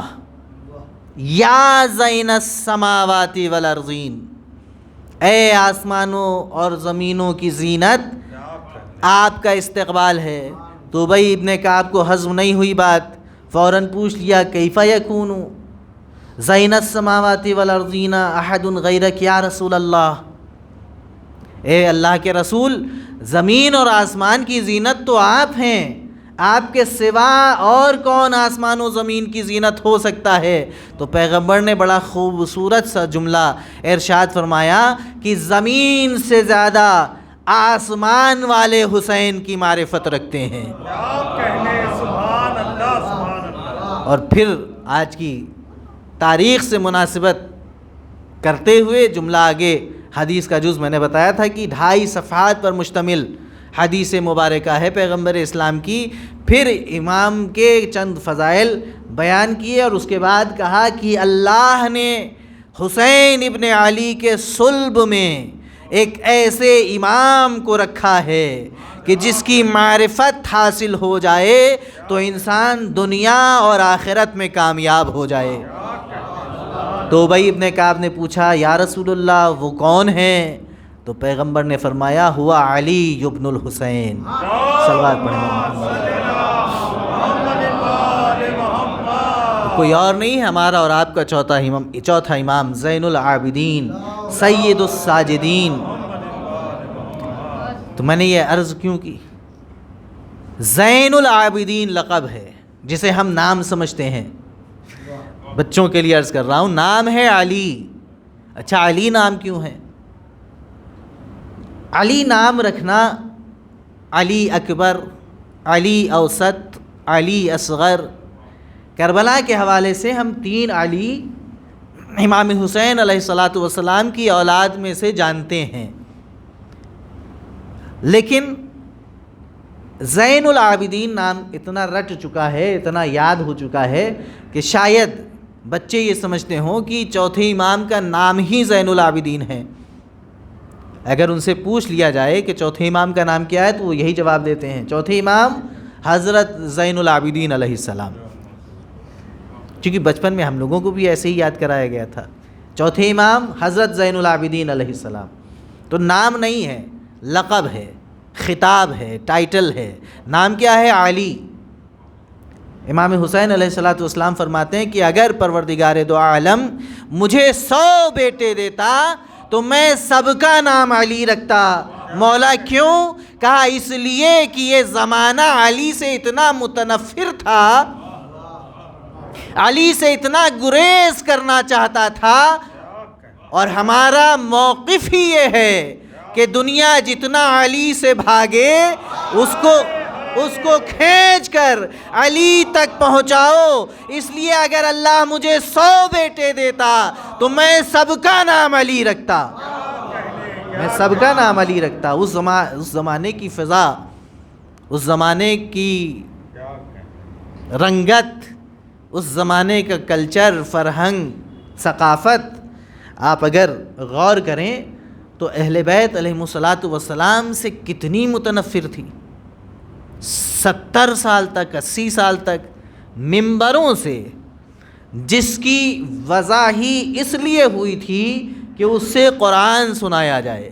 یا زین السماوات والارضین، اے آسمانوں اور زمینوں کی زینت، آپ کا استقبال ہے۔ تو ابی ابن کعب کو ہضم نہیں ہوئی بات، فوراً پوچھ لیا کیف یکون زین السماوات والارضین احد غیرک یا رسول اللہ، اے اللہ کے رسول، زمین اور آسمان کی زینت تو آپ ہیں، آپ کے سوا اور کون آسمان و زمین کی زینت ہو سکتا ہے؟ تو پیغمبر نے بڑا خوبصورت سا جملہ ارشاد فرمایا کہ زمین سے زیادہ آسمان والے حسین کی معرفت رکھتے ہیں۔ اور پھر آج کی تاریخ سے مناسبت کرتے ہوئے جملہ آگے، حدیث کا جز میں نے بتایا تھا کہ 2.5 صفحات پر مشتمل حدیث مبارکہ ہے پیغمبر اسلام کی۔ پھر امام کے چند فضائل بیان کیے اور اس کے بعد کہا کہ اللہ نے حسین ابن علی کے صلب میں ایک ایسے امام کو رکھا ہے کہ جس کی معرفت حاصل ہو جائے تو انسان دنیا اور آخرت میں کامیاب ہو جائے۔ تو ابی ابن کعب نے پوچھا یا رسول اللہ وہ کون ہیں؟ تو پیغمبر نے فرمایا ہوا علی ابن الحسین۔ صلوات پڑھیں۔ کوئی اور نہیں ہے، ہمارا اور آپ کا چوتھا امام زین العابدین سید الساجدین۔ تو میں نے یہ عرض کیوں کی؟ زین العابدین لقب ہے جسے ہم نام سمجھتے ہیں، بچوں کے لیے عرض کر رہا ہوں، نام ہے علی۔ اچھا علی نام کیوں ہے؟ علی نام رکھنا، علی اکبر، علی اوسط، علی اصغر، کربلا کے حوالے سے ہم 3 علی امام حسین علیہ الصلاۃ والسلام کی اولاد میں سے جانتے ہیں، لیکن زین العابدین نام اتنا رٹ چکا ہے، اتنا یاد ہو چکا ہے کہ شاید بچے یہ سمجھتے ہوں کہ چوتھے امام کا نام ہی زین العابدین ہے۔ اگر ان سے پوچھ لیا جائے کہ چوتھے امام کا نام کیا ہے تو وہ یہی جواب دیتے ہیں، چوتھے امام حضرت زین العابدین علیہ السلام، کیونکہ بچپن میں ہم لوگوں کو بھی ایسے ہی یاد کرایا گیا تھا، چوتھے امام حضرت زین العابدین علیہ السلام۔ تو نام نہیں ہے، لقب ہے، خطاب ہے، ٹائٹل ہے۔ نام کیا ہے؟ علی۔ امام حسین علیہ الصلاۃ والسلام فرماتے ہیں کہ اگر پروردگار دو عالم مجھے 100 بیٹے دیتا تو میں سب کا نام علی رکھتا۔ مولا کیوں؟ کہا اس لیے کہ یہ زمانہ علی سے اتنا متنفر تھا، علی سے اتنا گریز کرنا چاہتا تھا، اور ہمارا موقف ہی یہ ہے کہ دنیا جتنا علی سے بھاگے اس کو کھینچ کر علی تک پہنچاؤ۔ اس لیے اگر اللہ مجھے 100 بیٹے دیتا تو میں سب کا نام علی رکھتا، میں سب کا نام علی رکھتا۔ اس زمانے کی فضا، اس زمانے کی رنگت، اس زمانے کا کلچر، فرہنگ، ثقافت آپ اگر غور کریں تو اہل بیت علیہم الصلاۃ والسلام سے کتنی متنفر تھی۔ 70 سال تک، 80 سال تک ممبروں سے، جس کی وضع ہی اس لیے ہوئی تھی کہ اس سے قرآن سنایا جائے،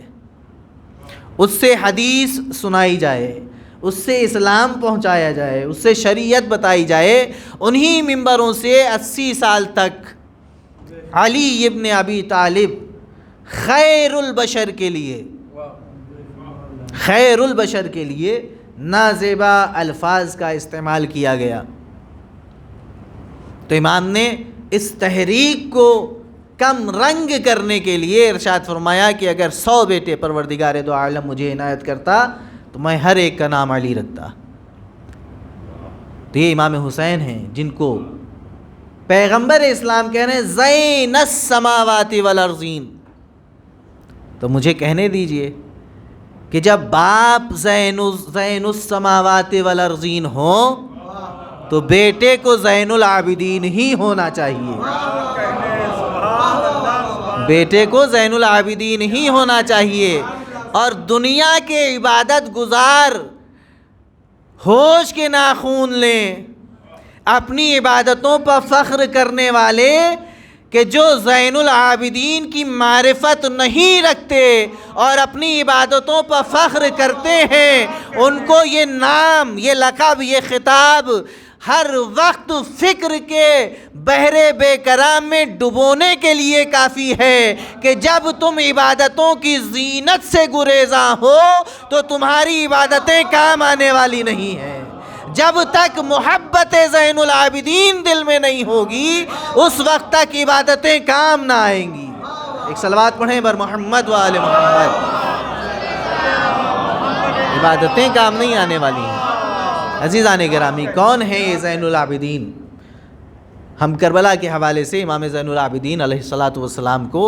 اس سے حدیث سنائی جائے، اس سے اسلام پہنچایا جائے، اس سے شریعت بتائی جائے، انہی ممبروں سے 80 سال تک علی ابن ابی طالب خیر البشر کے لیے، خیر البشر کے لیے نازیبا الفاظ کا استعمال کیا گیا۔ تو امام نے اس تحریک کو کم رنگ کرنے کے لیے ارشاد فرمایا کہ اگر 100 بیٹے پروردگار دو عالم مجھے عنایت کرتا تو میں ہر ایک کا نام علی رکھتا۔ تو یہ امام حسین ہیں جن کو پیغمبر اسلام کہہ رہے ہیں زین السماوات والارضین۔ تو مجھے کہنے دیجئے کہ جب باپ زین السماوات والارضین ہو تو بیٹے کو زین العابدین ہی ہونا چاہیے، بیٹے کو زین العابدین ہی ہونا چاہیے۔ اور دنیا کے عبادت گزار ہوش کے ناخون لیں، اپنی عبادتوں پر فخر کرنے والے کہ جو زین العابدین کی معرفت نہیں رکھتے اور اپنی عبادتوں پر فخر کرتے ہیں، ان کو یہ نام، یہ لقب، یہ خطاب ہر وقت فکر کے بحر بے کرام میں ڈبونے کے لیے کافی ہے کہ جب تم عبادتوں کی زینت سے گریزاں ہو تو تمہاری عبادتیں کام آنے والی نہیں ہیں۔ جب تک محبت زین العابدین دل میں نہیں ہوگی اس وقت تک عبادتیں کام نہ آئیں گی۔ ایک صلوات پڑھیں بر محمد و آل محمد۔ عبادتیں کام نہیں آنے والی ہیں۔ عزیزان گرامی، کون ہے یہ زین العابدین؟ ہم کربلا کے حوالے سے امام زین العابدین علیہ الصلاۃ والسلام کو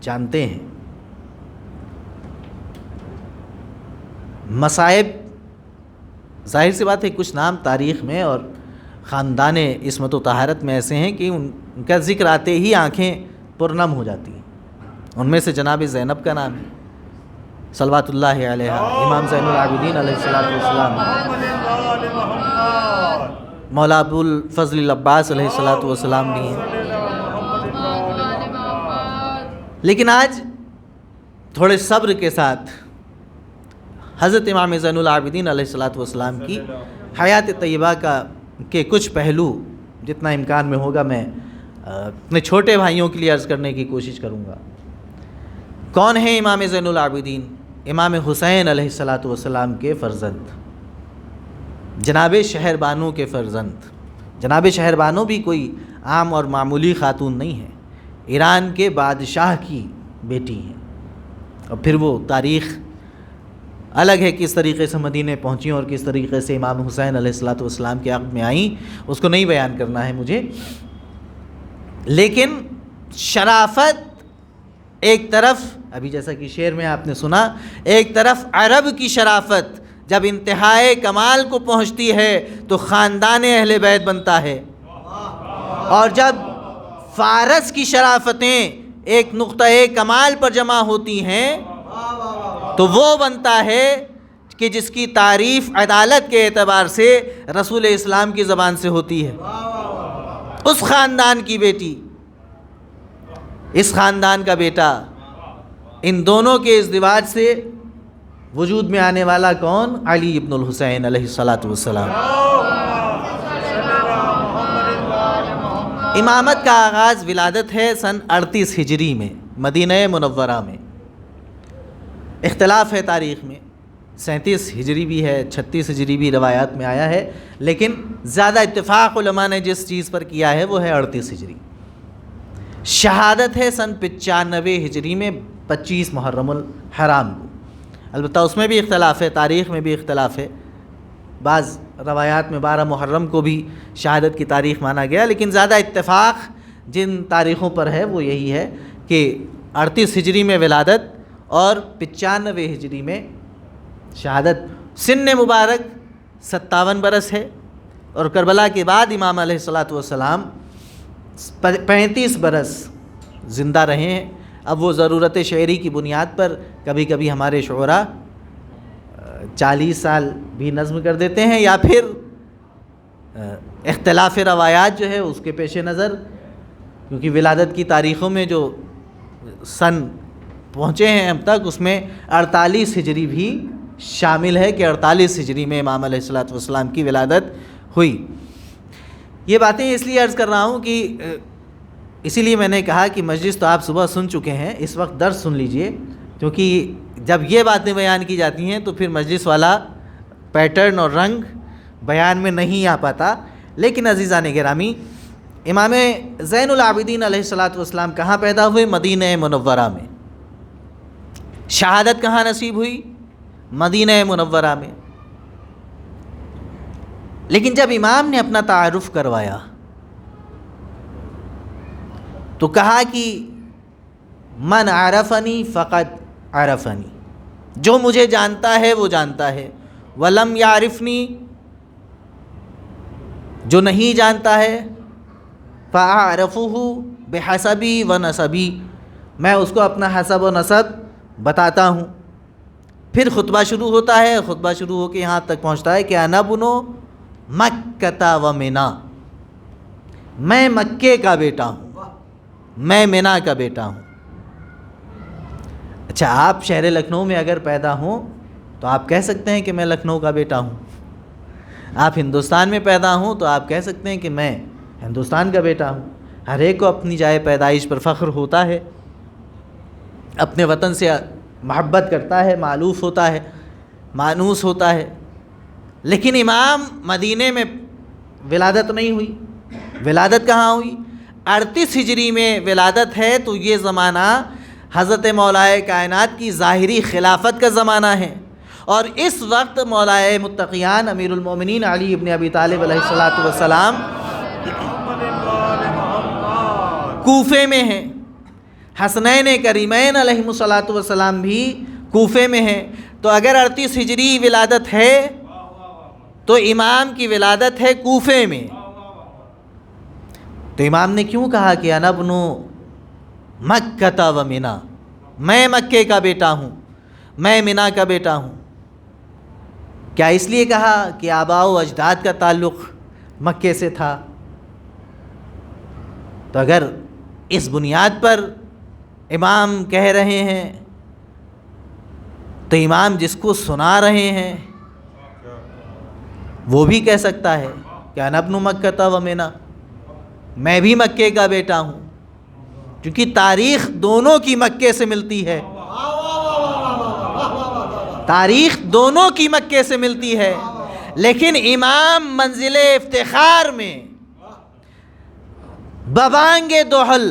جانتے ہیں۔ مصائب، ظاہر سی بات ہے کچھ نام تاریخ میں اور خاندان عصمت و طہارت میں ایسے ہیں کہ ان کا ذکر آتے ہی آنکھیں پرنم ہو جاتی ہیں۔ ان میں سے جناب زینب کا نام ہے، صلوات اللہ علیہ، امام زین العابدین علیہ الصلاۃ والسلام، مولا ابو الفضل العباس علیہ الصلاۃ والسلام بھی ہیں۔ لیکن آج تھوڑے صبر کے ساتھ حضرت امام زین العابدین علیہ الصلاۃ والسلام کی حیات طیبہ کے کچھ پہلو جتنا امکان میں ہوگا میں اپنے چھوٹے بھائیوں کے لیے عرض کرنے کی کوشش کروں گا۔ کون ہیں امام زین العابدین؟ امام حسین علیہ الصلاۃ والسلام کے فرزند، جناب شہر بانو کے فرزند۔ جناب شہر بانو بھی کوئی عام اور معمولی خاتون نہیں ہے، ایران کے بادشاہ کی بیٹی ہیں، اور پھر وہ تاریخ الگ ہے کس طریقے سے مدینے پہنچیں اور کس طریقے سے امام حسین علیہ الصلاۃ والسلام کے عقد میں آئیں، اس کو نہیں بیان کرنا ہے مجھے۔ لیکن شرافت ایک طرف، ابھی جیسا کہ شعر میں آپ نے سنا، ایک طرف عرب کی شرافت جب انتہائے کمال کو پہنچتی ہے تو خاندان اہل بیت بنتا ہے، اور جب فارس کی شرافتیں ایک نقطۂ کمال پر جمع ہوتی ہیں تو وہ بنتا ہے کہ جس کی تعریف عدالت کے اعتبار سے رسول اسلام کی زبان سے ہوتی ہے۔ اس خاندان کی بیٹی، اس خاندان کا بیٹا، ان دونوں کے ازدواج سے وجود میں آنے والا کون؟ علی ابن الحسین علیہ الصلاۃ والسلام۔ امامت کا آغاز ولادت ہے سن 38 ہجری میں مدینہ منورہ میں۔ اختلاف ہے تاریخ میں، 37 ہجری بھی ہے، 36 ہجری بھی روایات میں آیا ہے، لیکن زیادہ اتفاق علماء نے جس چیز پر کیا ہے وہ ہے 38 ہجری۔ شہادت ہے سن 95 ہجری میں 25 محرم الحرام کو۔ البتہ اس میں بھی اختلاف ہے، تاریخ میں بھی اختلاف ہے، بعض روایات میں 12 محرم کو بھی شہادت کی تاریخ مانا گیا، لیکن زیادہ اتفاق جن تاریخوں پر ہے وہ یہی ہے کہ 38 ہجری میں ولادت اور 95 ہجری میں شہادت۔ سن مبارک 57 برس ہے، اور کربلا کے بعد امام علیہ الصلاۃ والسلام 35 برس زندہ رہے ہیں۔ اب وہ ضرورت شعری کی بنیاد پر کبھی کبھی ہمارے شعراء 40 سال بھی نظم کر دیتے ہیں، یا پھر اختلاف روایات جو ہے اس کے پیش نظر، کیونکہ ولادت کی تاریخوں میں جو سن پہنچے ہیں اب تک اس میں 48 ہجری بھی شامل ہے کہ 48 ہجری میں امام علیہ الصلاۃ والسلام کی ولادت ہوئی۔ یہ باتیں اس لیے عرض کر رہا ہوں کہ اسی لیے میں نے کہا کہ مجلس تو آپ صبح سن چکے ہیں، اس وقت درس سن لیجئے، کیونکہ جب یہ باتیں بیان کی جاتی ہیں تو پھر مجلس والا پیٹرن اور رنگ بیان میں نہیں آ پاتا۔ لیکن عزیزان گرامی، امام زین العابدین علیہ الصلاۃ والسلام کہاں پیدا ہوئے؟ مدینہ منورہ میں۔ شہادت کہاں نصیب ہوئی؟ مدینہ منورہ میں۔ لیکن جب امام نے اپنا تعارف کروایا تو کہا کہ من عرفنی فقد عرفنی، جو مجھے جانتا ہے وہ جانتا ہے، ولم یعرفنی، جو نہیں جانتا ہے، فاعرفہ بحسبی و نسبی، میں اس کو اپنا حسب و نسب بتاتا ہوں۔ پھر خطبہ شروع ہوتا ہے، خطبہ شروع ہو کے یہاں تک پہنچتا ہے کہ انا بنو مکہ و منا، میں مکے کا بیٹا ہوں، میں منا کا بیٹا ہوں۔ اچھا، آپ شہر لکھنؤ میں اگر پیدا ہوں تو آپ کہہ سکتے ہیں کہ میں لکھنؤ کا بیٹا ہوں، آپ ہندوستان میں پیدا ہوں تو آپ کہہ سکتے ہیں کہ میں ہندوستان کا بیٹا ہوں۔ ہر ایک کو اپنی جائے پیدائش پر فخر ہوتا ہے، اپنے وطن سے محبت کرتا ہے، مالوف ہوتا ہے، مانوس ہوتا ہے۔ لیکن امام مدینے میں ولادت نہیں ہوئی۔ ولادت کہاں ہوئی؟ 38 ہجری میں ولادت ہے، تو یہ زمانہ حضرت مولائے کائنات کی ظاہری خلافت کا زمانہ ہے، اور اس وقت مولائے متقیان امیر المومنین علی ابن ابی طالب علیہ الصلاۃ والسلام کوفے میں ہیں، حسنین کریمین علیہم الصلاۃ والسلام بھی کوفے میں ہیں۔ تو اگر 38 ہجری ولادت ہے تو امام کی ولادت ہے کوفے میں۔ تو امام نے کیوں کہا کہ انا ابن مکہ و منا، میں مکے کا بیٹا ہوں، میں منا کا بیٹا ہوں؟ کیا اس لیے کہا کہ آباء و اجداد کا تعلق مکے سے تھا؟ تو اگر اس بنیاد پر امام کہہ رہے ہیں تو امام جس کو سنا رہے ہیں وہ بھی کہہ سکتا ہے کہ انا ابن مکہ و منا۔ میں بھی مکے کا بیٹا ہوں، کیونکہ تاریخ دونوں کی مکے سے ملتی ہے، تاریخ دونوں کی مکے سے ملتی ہے، لیکن امام منزل افتخار میں ببانگ دہل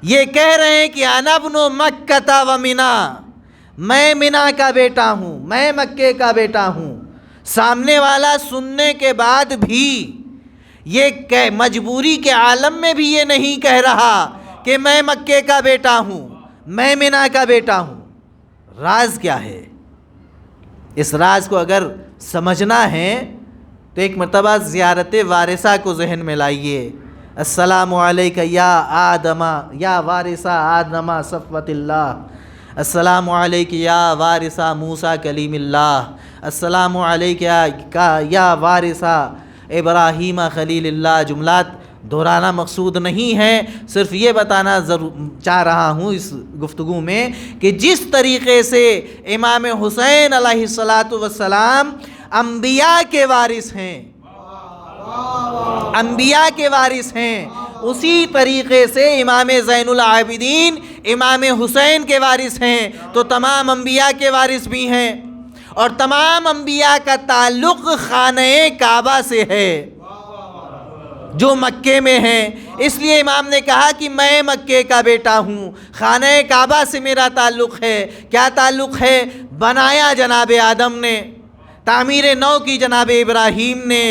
یہ کہہ رہے ہیں کہ انا ابن مکہ و منا، میں منا کا بیٹا ہوں، میں مکے کا بیٹا ہوں۔ سامنے والا سننے کے بعد بھی یہ مجبوری کے عالم میں بھی یہ نہیں کہہ رہا کہ میں مکے کا بیٹا ہوں، میں منا کا بیٹا ہوں۔ راز کیا ہے؟ اس راز کو اگر سمجھنا ہے تو ایک مرتبہ زیارت وارثہ کو ذہن میں لائیے۔ السلام علیکہ یا آدم یا وارثہ آدم صفوت اللہ، السلام علیکہ یا وارثہ موسیٰ کلیم اللہ، السلام علیکہ یا وارثہ ابراہیم خلیل اللہ۔ جملات دہرانا مقصود نہیں ہے، صرف یہ بتانا چاہ رہا ہوں اس گفتگو میں کہ جس طریقے سے امام حسین علیہ السلام انبیاء کے وارث ہیں، انبیاء کے وارث ہیں، اسی طریقے سے امام زین العابدین امام حسین کے وارث ہیں، تو تمام انبیاء کے وارث بھی ہیں، اور تمام انبیاء کا تعلق خانہ کعبہ سے ہے جو مکے میں ہیں۔ اس لیے امام نے کہا کہ میں مکے کا بیٹا ہوں، خانہ کعبہ سے میرا تعلق ہے۔ کیا تعلق ہے؟ بنایا جناب آدم نے، تعمیر نو کی جناب ابراہیم نے،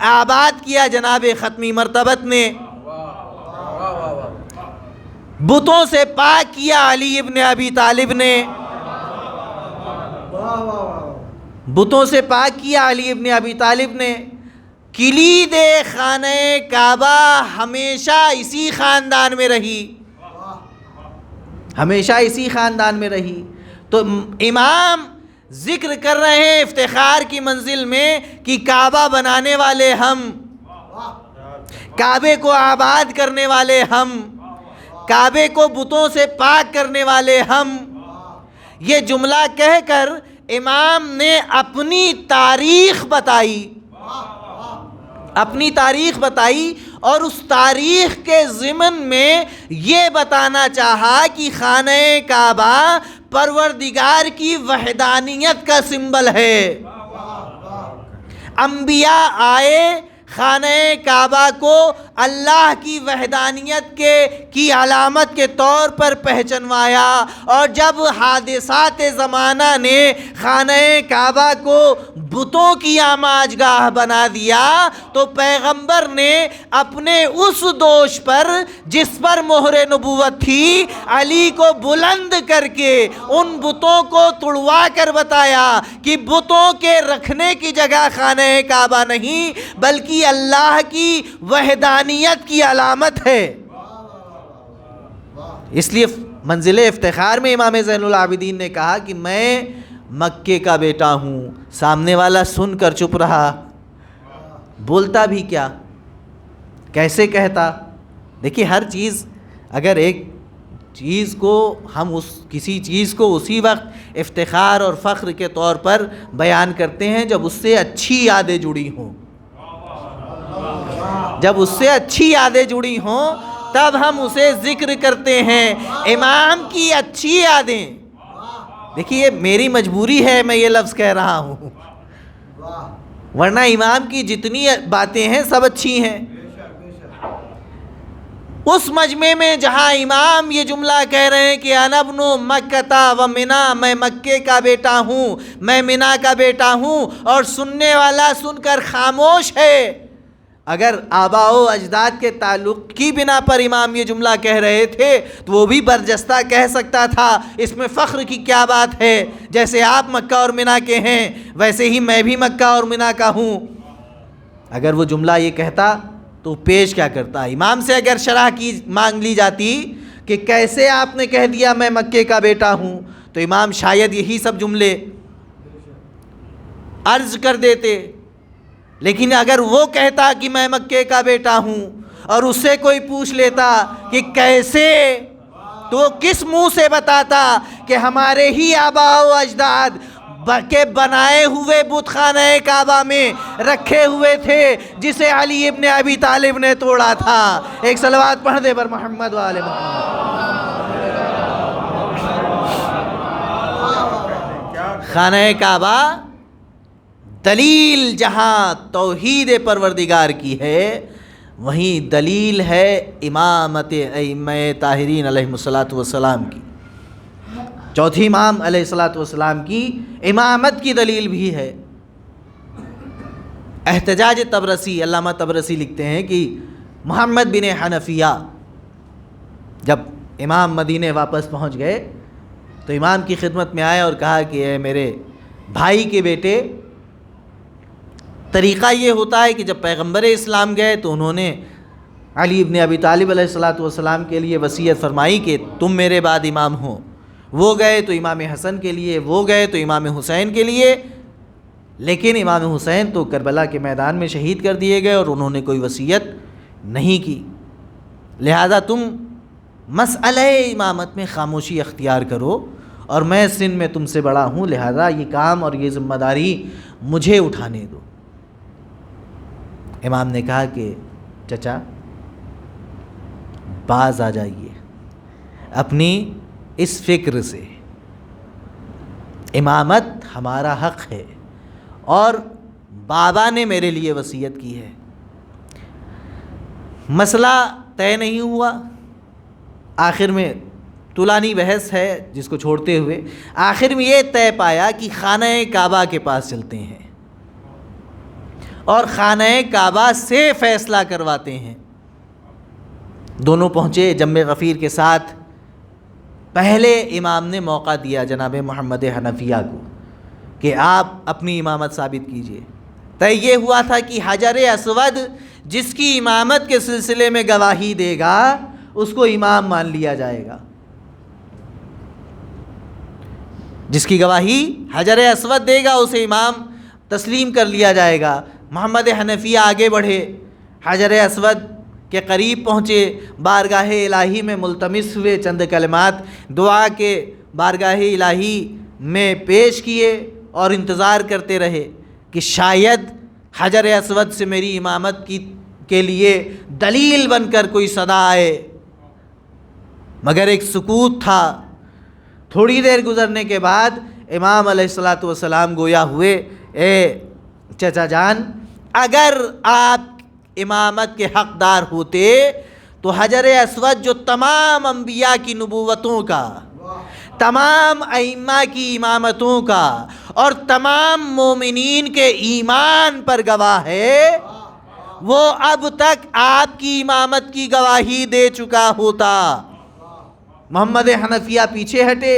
آباد کیا جناب ختمی مرتبت نے، بتوں سے پاک کیا علی ابن ابی طالب نے، بتوں سے پاک کیا علی ابن ابی طالب نے۔ کلید خانہ کعبہ ہمیشہ اسی خاندان میں رہی، ہمیشہ اسی خاندان میں رہی۔ تو امام ذکر کر رہے ہیں افتخار کی منزل میں کہ کعبہ بنانے والے ہم، کعبے کو آباد کرنے والے ہم، کعبے کو بتوں سے پاک کرنے والے ہم۔ یہ جملہ کہہ کر امام نے اپنی تاریخ بتائی، اپنی تاریخ بتائی، اور اس تاریخ کے ضمن میں یہ بتانا چاہا کہ خانہ کعبہ پروردگار کی وحدانیت کا سمبل ہے۔ انبیاء آئے، خانہ کعبہ کو اللہ کی وحدانیت کی علامت کے طور پر پہچنوایا، اور جب حادثات زمانہ نے خانہ کعبہ کو بتوں کی آماج گاہ بنا دیا تو پیغمبر نے اپنے اس دوش پر جس پر مہر نبوت تھی علی کو بلند کر کے ان بتوں کو تڑوا کر بتایا کہ بتوں کے رکھنے کی جگہ خانہ کعبہ نہیں بلکہ اللہ کی وحدانیت کی علامت ہے۔ اس لیے منزل افتخار میں امام زین العابدین نے کہا کہ میں مکے کا بیٹا ہوں۔ سامنے والا سن کر چپ رہا، بولتا بھی کیا، کیسے کہتا؟ دیکھیے ہر چیز، اگر ایک چیز کو ہم کسی چیز کو اسی وقت افتخار اور فخر کے طور پر بیان کرتے ہیں جب اس سے اچھی یادیں جڑی ہوں، جب اس سے اچھی یادیں جڑی ہوں تب ہم اسے ذکر کرتے ہیں۔ امام کی اچھی یادیں، دیکھیے میری مجبوری ہے میں یہ لفظ کہہ رہا ہوں، ورنہ امام کی جتنی باتیں ہیں سب اچھی ہیں۔ اس مجمع میں جہاں امام یہ جملہ کہہ رہے ہیں کہ انا ابن مکہ و منا، میں مکے کا بیٹا ہوں، میں منا کا بیٹا ہوں، اور سننے والا سن کر خاموش ہے۔ اگر آباء و اجداد کے تعلق کی بنا پر امام یہ جملہ کہہ رہے تھے تو وہ بھی برجستہ کہہ سکتا تھا، اس میں فخر کی کیا بات ہے، جیسے آپ مکہ اور منا کے ہیں ویسے ہی میں بھی مکہ اور منا کا ہوں۔ اگر وہ جملہ یہ کہتا تو پیش کیا کرتا؟ امام سے اگر شرح کی مانگ لی جاتی کہ کیسے آپ نے کہہ دیا میں مکے کا بیٹا ہوں، تو امام شاید یہی سب جملے عرض کر دیتے، لیکن اگر وہ کہتا کہ میں مکے کا بیٹا ہوں اور اس سے کوئی پوچھ لیتا کہ کیسے، تو وہ کس منہ سے بتاتا کہ ہمارے ہی آباء و اجداد کے بنائے ہوئے بت خانہ کعبہ میں رکھے ہوئے تھے جسے علی ابن ابی طالب نے توڑا تھا. ایک صلوات پڑھ دے بر محمد و آل محمد. خانہ کعبہ دلیل جہاں توحید پروردگار کی ہے، وہیں دلیل ہے امامت ائمہ طاہرین علیہ الصلوۃ والسلام کی. چوتھی امام علیہ الصلوۃ والسلام کی امامت کی دلیل بھی ہے. احتجاج طبرسی، علامہ طبرسی لکھتے ہیں کہ محمد بن حنفیہ جب امام مدینے واپس پہنچ گئے تو امام کی خدمت میں آئے اور کہا کہ اے میرے بھائی کے بیٹے، طریقہ یہ ہوتا ہے کہ جب پیغمبر اسلام گئے تو انہوں نے علی ابن ابی طالب علیہ الصلوۃ والسلام کے لیے وصیت فرمائی کہ تم میرے بعد امام ہو. وہ گئے تو امام حسن کے لیے، وہ گئے تو امام حسین کے لیے، لیکن امام حسین تو کربلا کے میدان میں شہید کر دیے گئے اور انہوں نے کوئی وصیت نہیں کی. لہذا تم مسئلہ امامت میں خاموشی اختیار کرو، اور میں سن میں تم سے بڑا ہوں، لہذا یہ کام اور یہ ذمہ داری مجھے اٹھانے دو. امام نے کہا کہ چچا باز آ جائیے اپنی اس فکر سے، امامت ہمارا حق ہے اور بابا نے میرے لیے وصیت کی ہے. مسئلہ طے نہیں ہوا. آخر میں طولانی بحث ہے جس کو چھوڑتے ہوئے آخر میں یہ طے پایا کہ خانہ کعبہ کے پاس چلتے ہیں اور خانہ کعبہ سے فیصلہ کرواتے ہیں. دونوں پہنچے جم غفیر کے ساتھ. پہلے امام نے موقع دیا جناب محمد حنفیہ کو کہ آپ اپنی امامت ثابت کیجئے. طے یہ ہوا تھا کہ حجر اسود جس کی امامت کے سلسلے میں گواہی دے گا اس کو امام مان لیا جائے گا. جس کی گواہی حجر اسود دے گا اسے امام تسلیم کر لیا جائے گا. محمد حنفیہ آگے بڑھے، حجر اسود کے قریب پہنچے، بارگاہ الہی میں ملتمس ہوئے، چند کلمات دعا کے بارگاہ الہی میں پیش کیے اور انتظار کرتے رہے کہ شاید حجر اسود سے میری امامت کے لیے دلیل بن کر کوئی صدا آئے. مگر ایک سکوت تھا. تھوڑی دیر گزرنے کے بعد امام علیہ الصلوۃ والسلام گویا ہوئے، اے چچا جان، اگر آپ امامت کے حقدار ہوتے تو حجر اسود جو تمام انبیاء کی نبوتوں کا، تمام ائمہ کی امامتوں کا اور تمام مومنین کے ایمان پر گواہ ہے، وہ اب تک آپ کی امامت کی گواہی دے چکا ہوتا. محمد حنفیہ پیچھے ہٹے،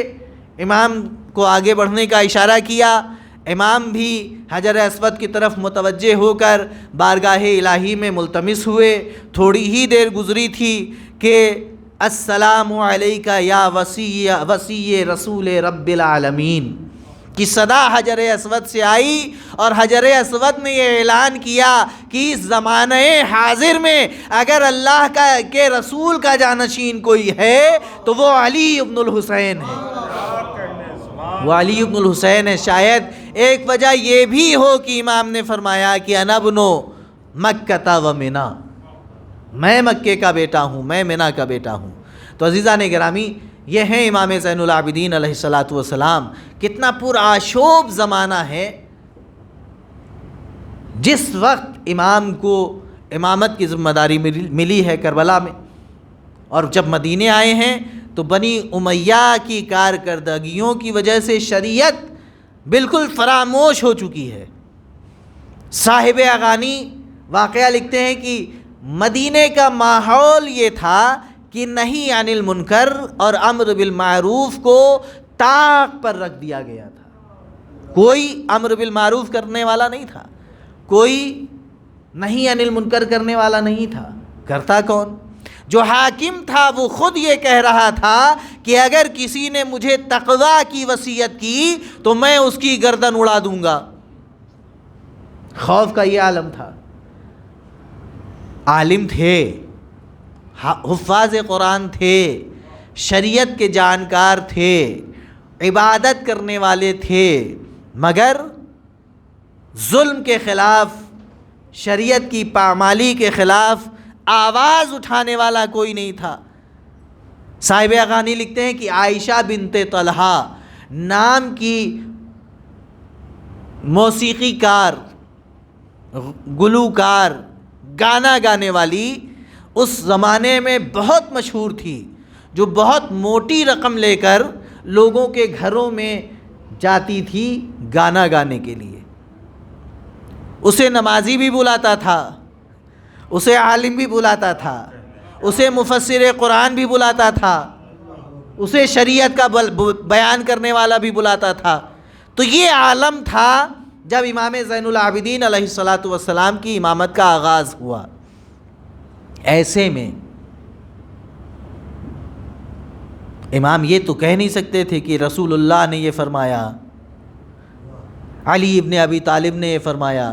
امام کو آگے بڑھنے کا اشارہ کیا. امام بھی حجر اسود کی طرف متوجہ ہو کر بارگاہ الہی میں ملتمس ہوئے. تھوڑی ہی دیر گزری تھی کہ السلام علیکہ یا وصی رسول رب العالمین کی صدا حجر اسود سے آئی، اور حجر اسود نے یہ اعلان کیا کہ اس زمانہ حاضر میں اگر اللہ کے رسول کا جانشین کوئی ہے تو وہ علی ابن الحسین ہے. وہ علی ابن الحسین ہے. شاید ایک وجہ یہ بھی ہو کہ امام نے فرمایا کہ انا ابن مکہ و منا، میں مکے کا بیٹا ہوں، میں منا کا بیٹا ہوں. تو عزیزان گرامی، یہ ہیں امام زین العابدین علیہ الصلوۃ والسلام. کتنا پرآشوب زمانہ ہے. جس وقت امام کو امامت کی ذمہ داری ملی ہے کربلا میں، اور جب مدینے آئے ہیں تو بنی امیہ کی کارکردگیوں کی وجہ سے شریعت بالکل فراموش ہو چکی ہے. صاحب اغانی واقعہ لکھتے ہیں کہ مدینے کا ماحول یہ تھا کہ نہیں عن المنکر اور امر بالمعروف کو طاق پر رکھ دیا گیا تھا. کوئی امر بالمعروف کرنے والا نہیں تھا، کوئی نہیں عن المنکر کرنے والا نہیں تھا. کرتا کون؟ جو حاکم تھا وہ خود یہ کہہ رہا تھا کہ اگر کسی نے مجھے تقوی کی وصیت کی تو میں اس کی گردن اڑا دوں گا. خوف کا یہ عالم تھا. عالم تھے، حفاظ قرآن تھے، شریعت کے جانکار تھے، عبادت کرنے والے تھے، مگر ظلم کے خلاف، شریعت کی پامالی کے خلاف آواز اٹھانے والا کوئی نہیں تھا۔ صاحب اغانی لکھتے ہیں کہ عائشہ بنت طلحہ نام کی موسیقی کار، گلوکار، گانا گانے والی اس زمانے میں بہت مشہور تھی، جو بہت موٹی رقم لے کر لوگوں کے گھروں میں جاتی تھی گانا گانے کے لیے۔ اسے نمازی بھی بلاتا تھا، اسے عالم بھی بلاتا تھا، اسے مفسر قرآن بھی بلاتا تھا، اسے شریعت کا بیان کرنے والا بھی بلاتا تھا۔ تو یہ عالم تھا جب امام زین العابدین علیہ الصلاۃ والسلام کی امامت کا آغاز ہوا۔ ایسے میں امام یہ تو کہہ نہیں سکتے تھے کہ رسول اللہ نے یہ فرمایا، علی ابن ابی طالب نے یہ فرمایا،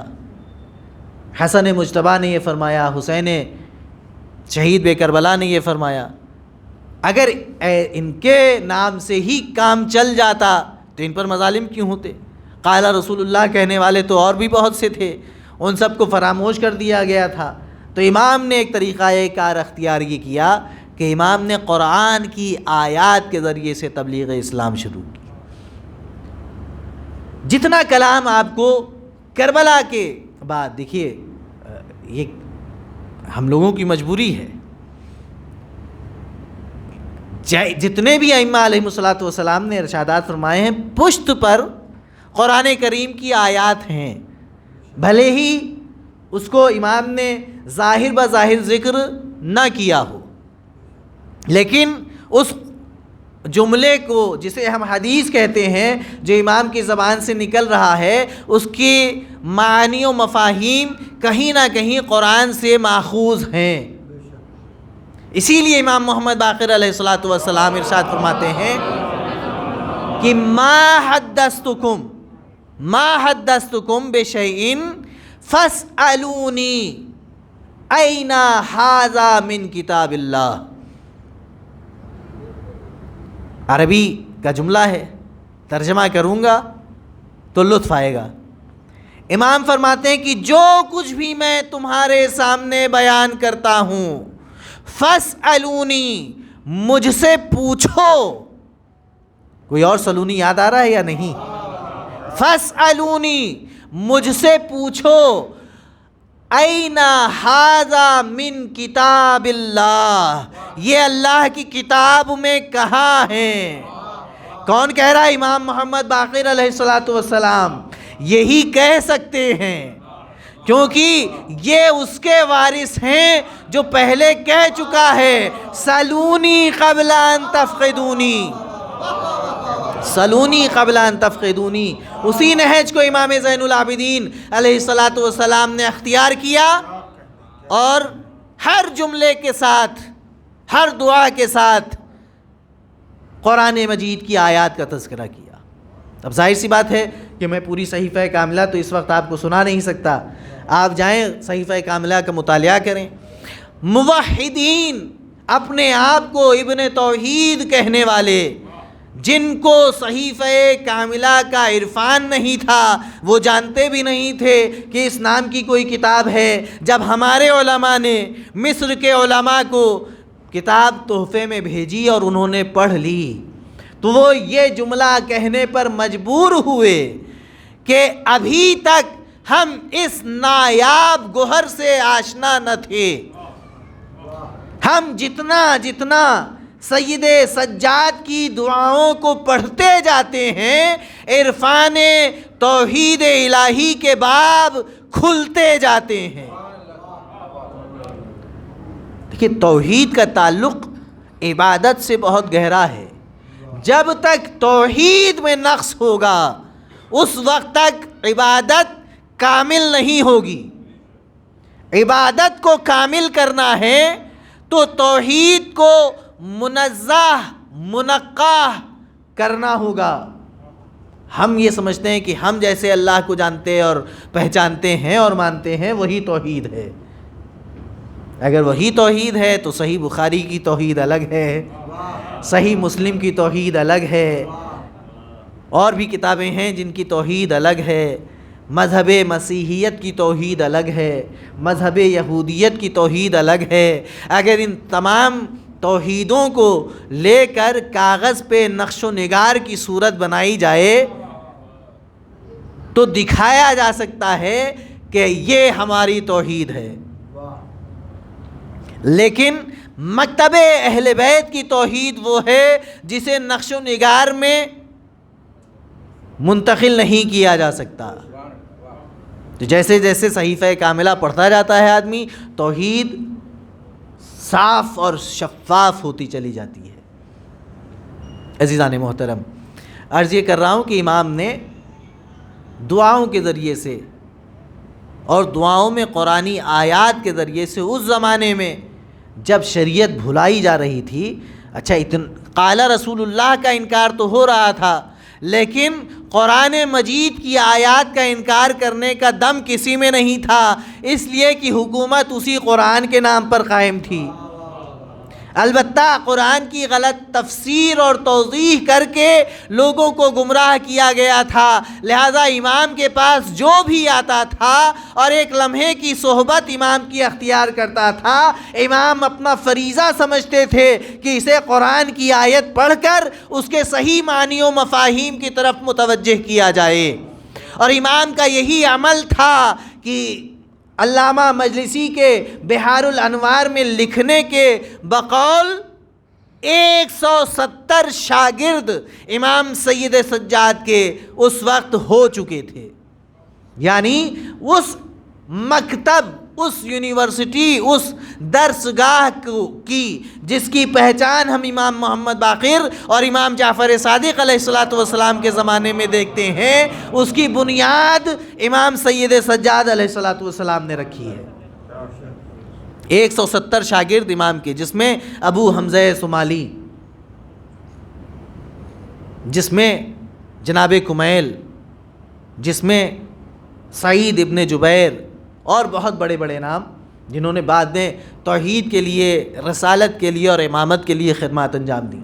حسن مجتبیٰ نے یہ فرمایا، حسین شہید بے کربلا نے یہ فرمایا۔ اگر ان کے نام سے ہی کام چل جاتا تو ان پر مظالم کیوں ہوتے؟ قال رسول اللہ کہنے والے تو اور بھی بہت سے تھے، ان سب کو فراموش کر دیا گیا تھا۔ تو امام نے ایک طریقہ کار اختیار یہ کیا کہ امام نے قرآن کی آیات کے ذریعے سے تبلیغ اسلام شروع کی۔ جتنا کلام آپ کو کربلا کے بعد، دیکھیے یہ ہم لوگوں کی مجبوری ہے، جتنے بھی ائمہ علیہم الصلوۃ والسلام نے ارشادات فرمائے ہیں پشت پر قرآن کریم کی آیات ہیں، بھلے ہی اس کو امام نے ظاہر بظاہر ذکر نہ کیا ہو، لیکن اس جملے کو جسے ہم حدیث کہتے ہیں، جو امام کی زبان سے نکل رہا ہے، اس کی معانی و مفاہیم کہیں نہ کہیں قرآن سے ماخوذ ہیں۔ اسی لیے امام محمد باقر علیہ الصلوۃ والسلام ارشاد فرماتے ہیں کہ ما حدثتکم بشیء فاسألونی این ھذا من کتاب اللہ۔ عربی کا جملہ ہے، ترجمہ کروں گا تو لطف آئے گا۔ امام فرماتے ہیں کہ جو کچھ بھی میں تمہارے سامنے بیان کرتا ہوں، فاسألونی، مجھ سے پوچھو۔ کوئی اور سلونی یاد آ رہا ہے یا نہیں؟ فاسألونی، مجھ سے پوچھو، این ھذا من کتاب اللہ، یہ اللہ کی کتاب میں کہاں ہے؟ کون کہہ رہا ہے؟ امام محمد باقر علیہ الصلوۃ والسلام یہی کہہ سکتے ہیں، کیونکہ یہ اس کے وارث ہیں جو پہلے کہہ چکا ہے، سلونی قبل ان تفقدونی، سلونی قبل ان تفقدونی۔ اسی نہج کو امام زین العابدین علیہ الصلوۃ والسلام نے اختیار کیا، اور ہر جملے کے ساتھ، ہر دعا کے ساتھ قرآن مجید کی آیات کا تذکرہ کیا۔ اب ظاہر سی بات ہے کہ میں پوری صحیفہ کاملہ تو اس وقت آپ کو سنا نہیں سکتا، آپ جائیں صحیفہ کاملہ کا مطالعہ کریں۔ موحدین، اپنے آپ کو ابن توحید کہنے والے، جن کو صحیفہ کاملہ کا عرفان نہیں تھا، وہ جانتے بھی نہیں تھے کہ اس نام کی کوئی کتاب ہے، جب ہمارے علماء نے مصر کے علماء کو کتاب تحفے میں بھیجی اور انہوں نے پڑھ لی، تو وہ یہ جملہ کہنے پر مجبور ہوئے کہ ابھی تک ہم اس نایاب گوہر سے آشنا نہ تھے۔ ہم جتنا سید سجاد کی دعاؤں کو پڑھتے جاتے ہیں، عرفان توحید الہی کے باب کھلتے جاتے ہیں۔ دیکھیے، توحید کا تعلق عبادت سے بہت گہرا ہے۔ جب تک توحید میں نقص ہوگا، اس وقت تک عبادت کامل نہیں ہوگی۔ عبادت کو کامل کرنا ہے تو توحید کو منزہ، منقہ کرنا ہوگا۔ ہم یہ سمجھتے ہیں کہ ہم جیسے اللہ کو جانتے اور پہچانتے ہیں اور مانتے ہیں وہی توحید ہے۔ اگر وہی توحید ہے تو صحیح بخاری کی توحید الگ ہے، صحیح مسلم کی توحید الگ ہے، اور بھی کتابیں ہیں جن کی توحید الگ ہے، مذہب مسیحیت کی توحید الگ ہے، مذہب یہودیت کی توحید الگ ہے۔ اگر ان تمام توحیدوں کو لے کر کاغذ پہ نقش و نگار کی صورت بنائی جائے تو دکھایا جا سکتا ہے کہ یہ ہماری توحید ہے، لیکن مکتب اہل بیت کی توحید وہ ہے جسے نقش و نگار میں منتقل نہیں کیا جا سکتا۔ تو جیسے جیسے صحیفہ کاملہ پڑھتا جاتا ہے آدمی، توحید صاف اور شفاف ہوتی چلی جاتی ہے۔ عزیزان محترم، عرض یہ کر رہا ہوں کہ امام نے دعاؤں کے ذریعے سے اور دعاؤں میں قرآنی آیات کے ذریعے سے اس زمانے میں جب شریعت بھلائی جا رہی تھی، اچھا قال رسول اللہ کا انکار تو ہو رہا تھا، لیکن قرآن مجید کی آیات کا انکار کرنے کا دم کسی میں نہیں تھا، اس لیے کہ حکومت اسی قرآن کے نام پر قائم تھی۔ البتہ قرآن کی غلط تفسیر اور توضیح کر کے لوگوں کو گمراہ کیا گیا تھا، لہذا امام کے پاس جو بھی آتا تھا اور ایک لمحے کی صحبت امام کی اختیار کرتا تھا، امام اپنا فریضہ سمجھتے تھے کہ اسے قرآن کی آیت پڑھ کر اس کے صحیح معنی و مفاہیم کی طرف متوجہ کیا جائے۔ اور امام کا یہی عمل تھا کہ علامہ مجلسی کے بحار الانوار میں لکھنے کے بقول 170 شاگرد امام سید سجاد کے اس وقت ہو چکے تھے، یعنی اس مکتب، اس یونیورسٹی، اس درسگاہ کی جس کی پہچان ہم امام محمد باقر اور امام جعفر صادق علیہ السلام کے زمانے میں دیکھتے ہیں، اس کی بنیاد امام سید سجاد علیہ السلام نے رکھی ہے۔ 170 شاگرد امام کے، جس میں ابو حمزہ سمالی، جس میں جناب کمیل، جس میں سعید ابن جبیر اور بہت بڑے بڑے نام جنہوں نے بعد میں توحید کے لیے، رسالت کے لیے اور امامت کے لیے خدمات انجام دیں۔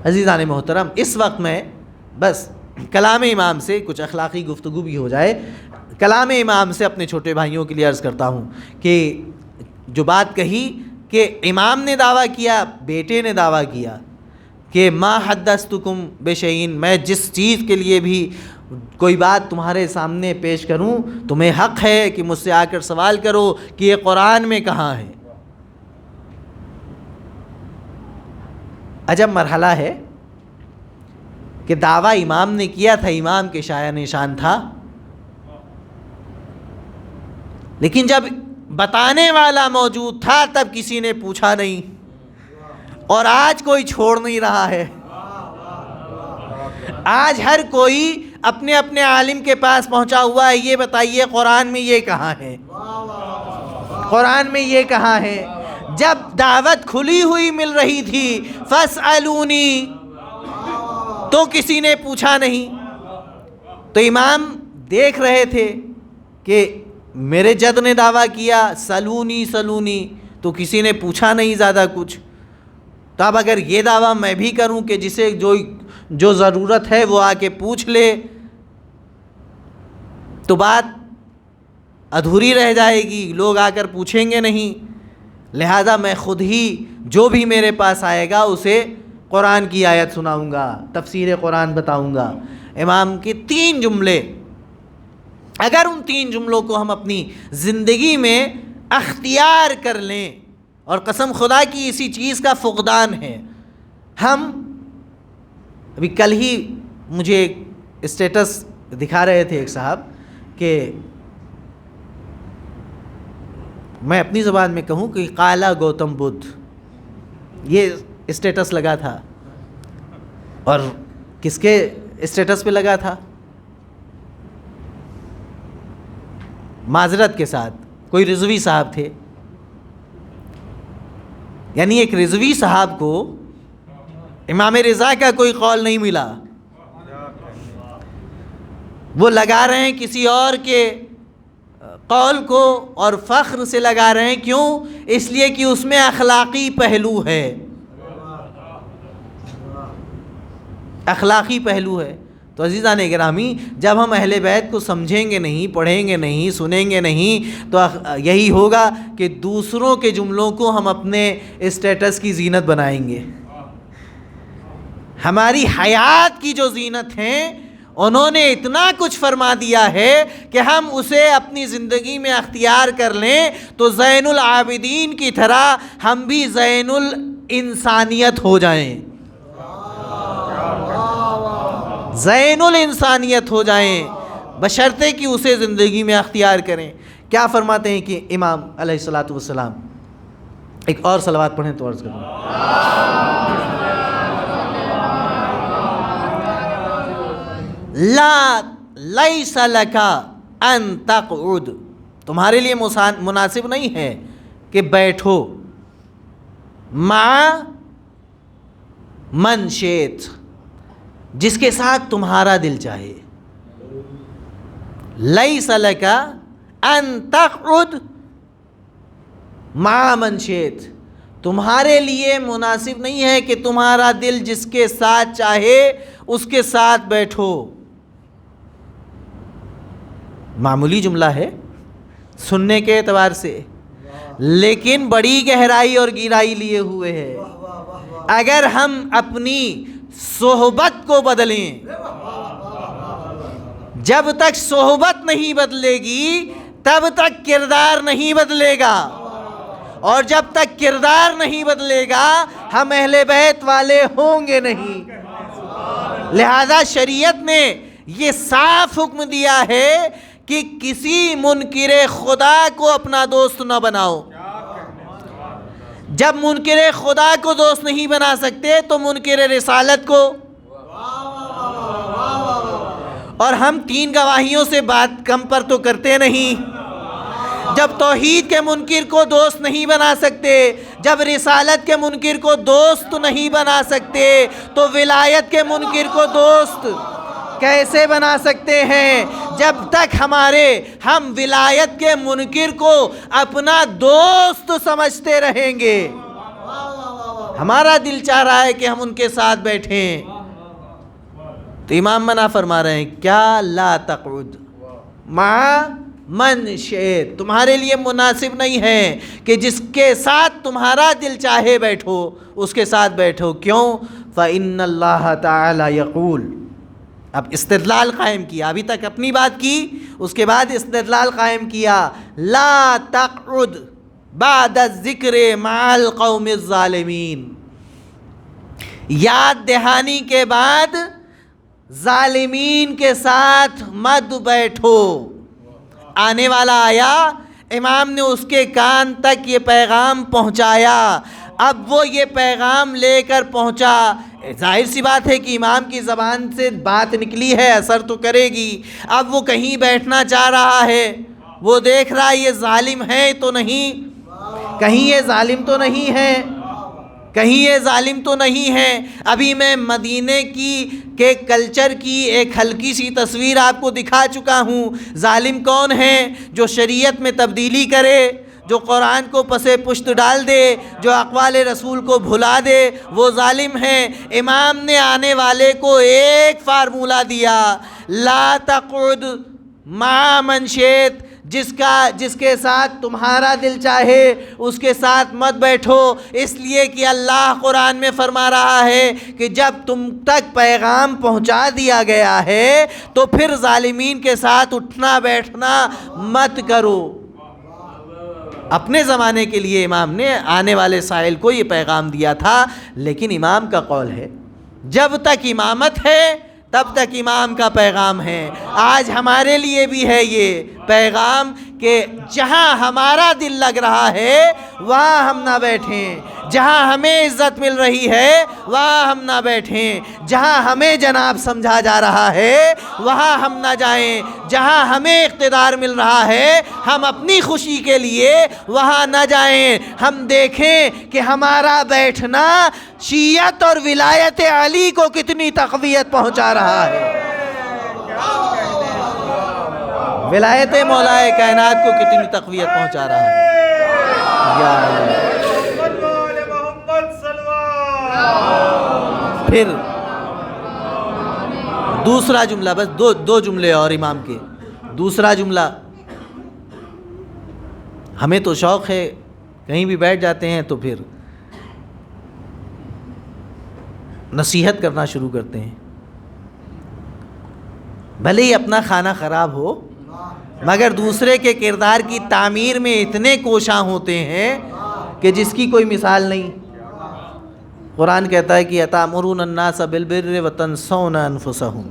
عزیزان محترم، اس وقت میں بس کلام امام سے کچھ اخلاقی گفتگو بھی ہو جائے، کلام امام سے اپنے چھوٹے بھائیوں کے لیے عرض کرتا ہوں کہ جو بات کہی کہ امام نے دعویٰ کیا، بیٹے نے دعویٰ کیا کہ ما حدثتکم بشیئن، میں جس چیز کے لیے بھی کوئی بات تمہارے سامنے پیش کروں تمہیں حق ہے کہ مجھ سے آ کر سوال کرو کہ یہ قرآن میں کہاں ہے۔ عجب مرحلہ ہے کہ دعویٰ امام نے کیا تھا، امام کے شایع نشان تھا، لیکن جب بتانے والا موجود تھا تب کسی نے پوچھا نہیں، اور آج کوئی چھوڑ نہیں رہا ہے۔ آج ہر کوئی اپنے اپنے عالم کے پاس پہنچا ہوا ہے، یہ بتائیے قرآن میں یہ کہاں ہے، قرآن میں یہ کہاں ہے۔ جب دعوت کھلی ہوئی مل رہی تھی فاسألونی، تو کسی نے پوچھا نہیں۔ تو امام دیکھ رہے تھے کہ میرے جد نے دعویٰ کیا سلونی سلونی، تو کسی نے پوچھا نہیں زیادہ کچھ، تو اب اگر یہ دعویٰ میں بھی کروں کہ جسے جو ضرورت ہے وہ آ کے پوچھ لے تو بات ادھوری رہ جائے گی، لوگ آ کر پوچھیں گے نہیں، لہذا میں خود ہی جو بھی میرے پاس آئے گا اسے قرآن کی آیت سناؤں گا، تفسیر قرآن بتاؤں گا۔ امام کے 3 جملے، اگر ان 3 جملوں کو ہم اپنی زندگی میں اختیار کر لیں، اور قسم خدا کی اسی چیز کا فقدان ہے، ہم ابھی کل ہی مجھے ایک اسٹیٹس دکھا رہے تھے ایک صاحب کہ میں اپنی زبان میں کہوں کہ قالا گوتم بدھ، یہ اسٹیٹس لگا تھا، اور کس کے اسٹیٹس پہ لگا تھا؟ معذرت کے ساتھ کوئی رضوی صاحب تھے، یعنی ایک رضوی صاحب کو امام رضا کا کوئی قول نہیں ملا، وہ لگا رہے ہیں کسی اور کے قول کو، اور فخر سے لگا رہے ہیں، کیوں؟ اس لیے کہ اس میں اخلاقی پہلو ہے۔ اخلاقی پہلو ہے۔ تو عزیزان گرامی، جب ہم اہل بیت کو سمجھیں گے نہیں، پڑھیں گے نہیں، سنیں گے نہیں، تو یہی ہوگا کہ دوسروں کے جملوں کو ہم اپنے اسٹیٹس کی زینت بنائیں گے۔ ہماری حیات کی جو زینت ہیں، انہوں نے اتنا کچھ فرما دیا ہے کہ ہم اسے اپنی زندگی میں اختیار کر لیں تو زین العابدین کی طرح ہم بھی زین الانسانیت ہو جائیں، زین الانسانیت ہو جائیں، بشرطے کہ اسے زندگی میں اختیار کریں۔ کیا فرماتے ہیں کہ امام علیہ الصلوۃ والسلام، ایک اور صلوات پڑھیں تو عرض کروں، لیس لک ان تقعد، تمہارے لیے مناسب نہیں ہے کہ بیٹھو، مع من شئت، جس کے ساتھ تمہارا دل چاہے، لیس لک ان تقعد مع من شئت، تمہارے لیے مناسب نہیں ہے کہ تمہارا دل جس کے ساتھ چاہے اس کے ساتھ بیٹھو۔ معمولی جملہ ہے سننے کے اعتبار سے، لیکن بڑی گہرائی اور گہرائی لیے ہوئے ہے۔ اگر ہم اپنی صحبت کو بدلیں، جب تک صحبت نہیں بدلے گی تب تک کردار نہیں بدلے گا، اور جب تک کردار نہیں بدلے گا ہم اہل بیت والے ہوں گے نہیں۔ لہذا شریعت نے یہ صاف حکم دیا ہے کہ کسی منکر خدا کو اپنا دوست نہ بناؤ۔ جب منکر خدا کو دوست نہیں بنا سکتے تو منکر رسالت کو، اور ہم 3 گواہیوں سے بات کم پر تو کرتے نہیں۔ جب توحید کے منکر کو دوست نہیں بنا سکتے، جب رسالت کے منکر کو دوست نہیں بنا سکتے، تو ولایت کے منکر کو دوست کیسے بنا سکتے ہیں؟ جب تک ہم ولایت کے منکر کو اپنا دوست سمجھتے رہیں گے، ہمارا دل چاہ رہا ہے کہ ہم ان کے ساتھ بیٹھیں، تو امام منع فرما رہے ہیں کیا لا تقعد مع من شئت، تمہارے لیے مناسب نہیں ہے کہ جس کے ساتھ تمہارا دل چاہے بیٹھو اس کے ساتھ بیٹھو۔ کیوں؟ فإن اللہ تعالی یقول، اب استدلال قائم کیا، ابھی تک اپنی بات کی، اس کے بعد استدلال قائم کیا، لا تقعد بعد الذکر مع القوم الظالمین، یاد دہانی کے بعد ظالمین کے ساتھ مت بیٹھو۔ آنے والا آیا، امام نے اس کے کان تک یہ پیغام پہنچایا، اب وہ یہ پیغام لے کر پہنچا، ظاہر سی بات ہے کہ امام کی زبان سے بات نکلی ہے، اثر تو کرے گی۔ اب وہ کہیں بیٹھنا چاہ رہا ہے، وہ دیکھ رہا ہے یہ ظالم ہے تو نہیں، کہیں یہ ظالم تو نہیں ہے، کہیں یہ ظالم تو نہیں ہے۔ ابھی میں مدینے کے کلچر کی ایک ہلکی سی تصویر آپ کو دکھا چکا ہوں۔ ظالم کون ہے؟ جو شریعت میں تبدیلی کرے، جو قرآن کو پس پشت ڈال دے، جو اقوال رسول کو بھلا دے، وہ ظالم ہے۔ امام نے آنے والے کو ایک فارمولہ دیا، لا تقعد مع من شئت، جس کے ساتھ تمہارا دل چاہے اس کے ساتھ مت بیٹھو، اس لیے کہ اللہ قرآن میں فرما رہا ہے کہ جب تم تک پیغام پہنچا دیا گیا ہے تو پھر ظالمین کے ساتھ اٹھنا بیٹھنا مت کرو۔ اپنے زمانے کے لیے امام نے آنے والے سائل کو یہ پیغام دیا تھا، لیکن امام کا قول ہے جب تک امامت ہے تب تک امام کا پیغام ہے۔ آج ہمارے لیے بھی ہے یہ پیغام کہ جہاں ہمارا دل لگ رہا ہے وہاں ہم نہ بیٹھیں، جہاں ہمیں عزت مل رہی ہے وہاں ہم نہ بیٹھیں، جہاں ہمیں جناب سمجھا جا رہا ہے وہاں ہم نہ جائیں، جہاں ہمیں اقتدار مل رہا ہے ہم اپنی خوشی کے لیے وہاں نہ جائیں۔ ہم دیکھیں کہ ہمارا بیٹھنا شیعت اور ولایت علی کو کتنی تقویت پہنچا رہا ہے، ولایت مولا کائنات کو کتنی تقویت پہنچا رہا ہے۔ یا دوسرا جملہ، بس دو جملے اور امام کے. دوسرا جملہ، ہمیں تو شوق ہے کہیں بھی بیٹھ جاتے ہیں تو پھر نصیحت کرنا شروع کرتے ہیں. بھلے ہی اپنا کھانا خراب ہو مگر دوسرے کے کردار کی تعمیر میں اتنے کوشاں ہوتے ہیں کہ جس کی کوئی مثال نہیں. قرآن کہتا ہے کہ اَتَأْمُرُونَ النَّاسَ بِالْبِرِّ وَتَنْسَوْنَ أَنفُسَهُمْ،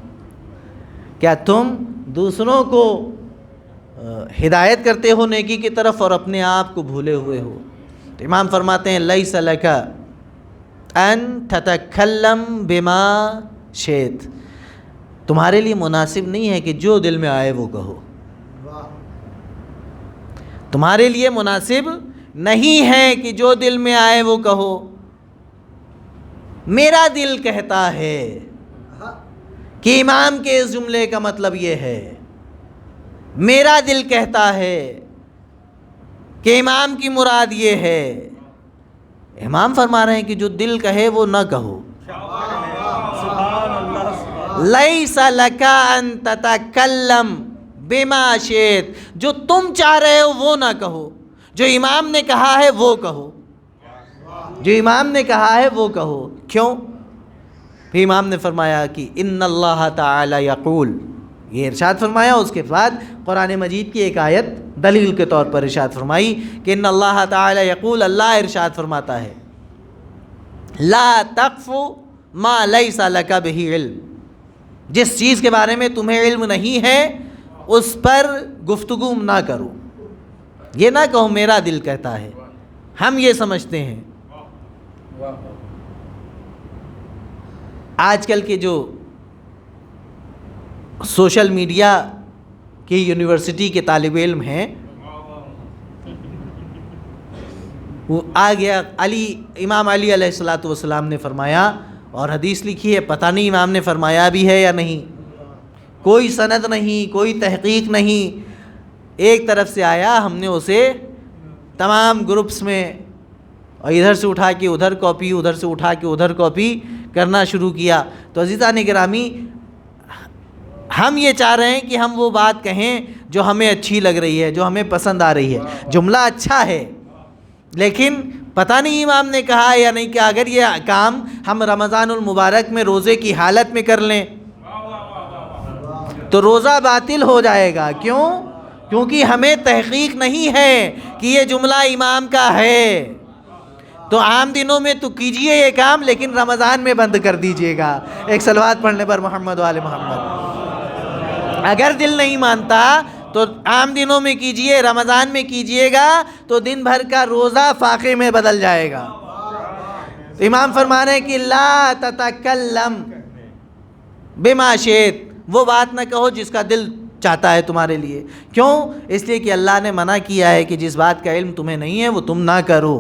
کیا تم دوسروں کو ہدایت کرتے ہو نیکی کی طرف اور اپنے آپ کو بھولے ہوئے ہو. تو امام فرماتے ہیں لَيْسَ لَكَ أَن تَتَكَلَّمْ بِمَا شِئْتَ، تمہارے لیے مناسب نہیں ہے کہ جو دل میں آئے وہ کہو. تمہارے لیے مناسب نہیں ہے کہ جو دل میں آئے وہ کہو. میرا دل کہتا ہے کہ امام کے اس جملے کا مطلب یہ ہے، میرا دل کہتا ہے کہ امام کی مراد یہ ہے. امام فرما رہے ہیں کہ جو دل کہے وہ نہ کہو. لَيْسَ لَكَ أَن تَتَكَلَّمْ بِمَا شِئْتَ، جو تم چاہ رہے ہو وہ نہ کہو، جو امام نے کہا ہے وہ کہو. جو امام نے کہا ہے وہ کہو. کیوں؟ پھر امام نے فرمایا کہ ان اللہ تعالی یقول، یہ ارشاد فرمایا. اس کے بعد قرآن مجید کی ایک آیت دلیل کے طور پر ارشاد فرمائی کہ ان اللہ تعالی یقول، اللہ ارشاد فرماتا ہے لا تقف ما لیس لک بہ علم، جس چیز کے بارے میں تمہیں علم نہیں ہے اس پر گفتگو نہ کرو. یہ نہ کہو میرا دل کہتا ہے، ہم یہ سمجھتے ہیں. آج کل کے جو سوشل میڈیا کی یونیورسٹی کے طالب علم ہیں، وہ آ گیا امام علی علیہ السلام نے فرمایا، اور حدیث لکھی ہے، پتہ نہیں امام نے فرمایا بھی ہے یا نہیں، کوئی سند نہیں، کوئی تحقیق نہیں. ایک طرف سے آیا، ہم نے اسے تمام گروپس میں اور ادھر سے اٹھا کے ادھر کاپی، ادھر سے اٹھا کے ادھر کاپی کرنا شروع کیا. تو عزیزان گرامی، ہم یہ چاہ رہے ہیں کہ ہم وہ بات کہیں جو ہمیں اچھی لگ رہی ہے، جو ہمیں پسند آ رہی ہے. جملہ اچھا ہے لیکن پتہ نہیں امام نے کہا یا نہیں. کہ اگر یہ کام ہم رمضان المبارک میں روزے کی حالت میں کر لیں تو روزہ باطل ہو جائے گا. کیوں؟ کیونکہ ہمیں تحقیق نہیں ہے کہ یہ جملہ امام کا ہے. تو عام دنوں میں تو کیجئے یہ کام، لیکن رمضان میں بند کر دیجئے گا. ایک صلوات پڑھنے پر محمد و آل محمد. اگر دل نہیں مانتا تو عام دنوں میں کیجئے، رمضان میں کیجئے گا تو دن بھر کا روزہ فاقے میں بدل جائے گا. امام فرما رہے ہیں کہ لا تتکلم بما شئت، وہ بات نہ کہو جس کا دل چاہتا ہے تمہارے لیے. کیوں؟ اس لیے کہ اللہ نے منع کیا ہے کہ جس بات کا علم تمہیں نہیں ہے وہ تم نہ کرو.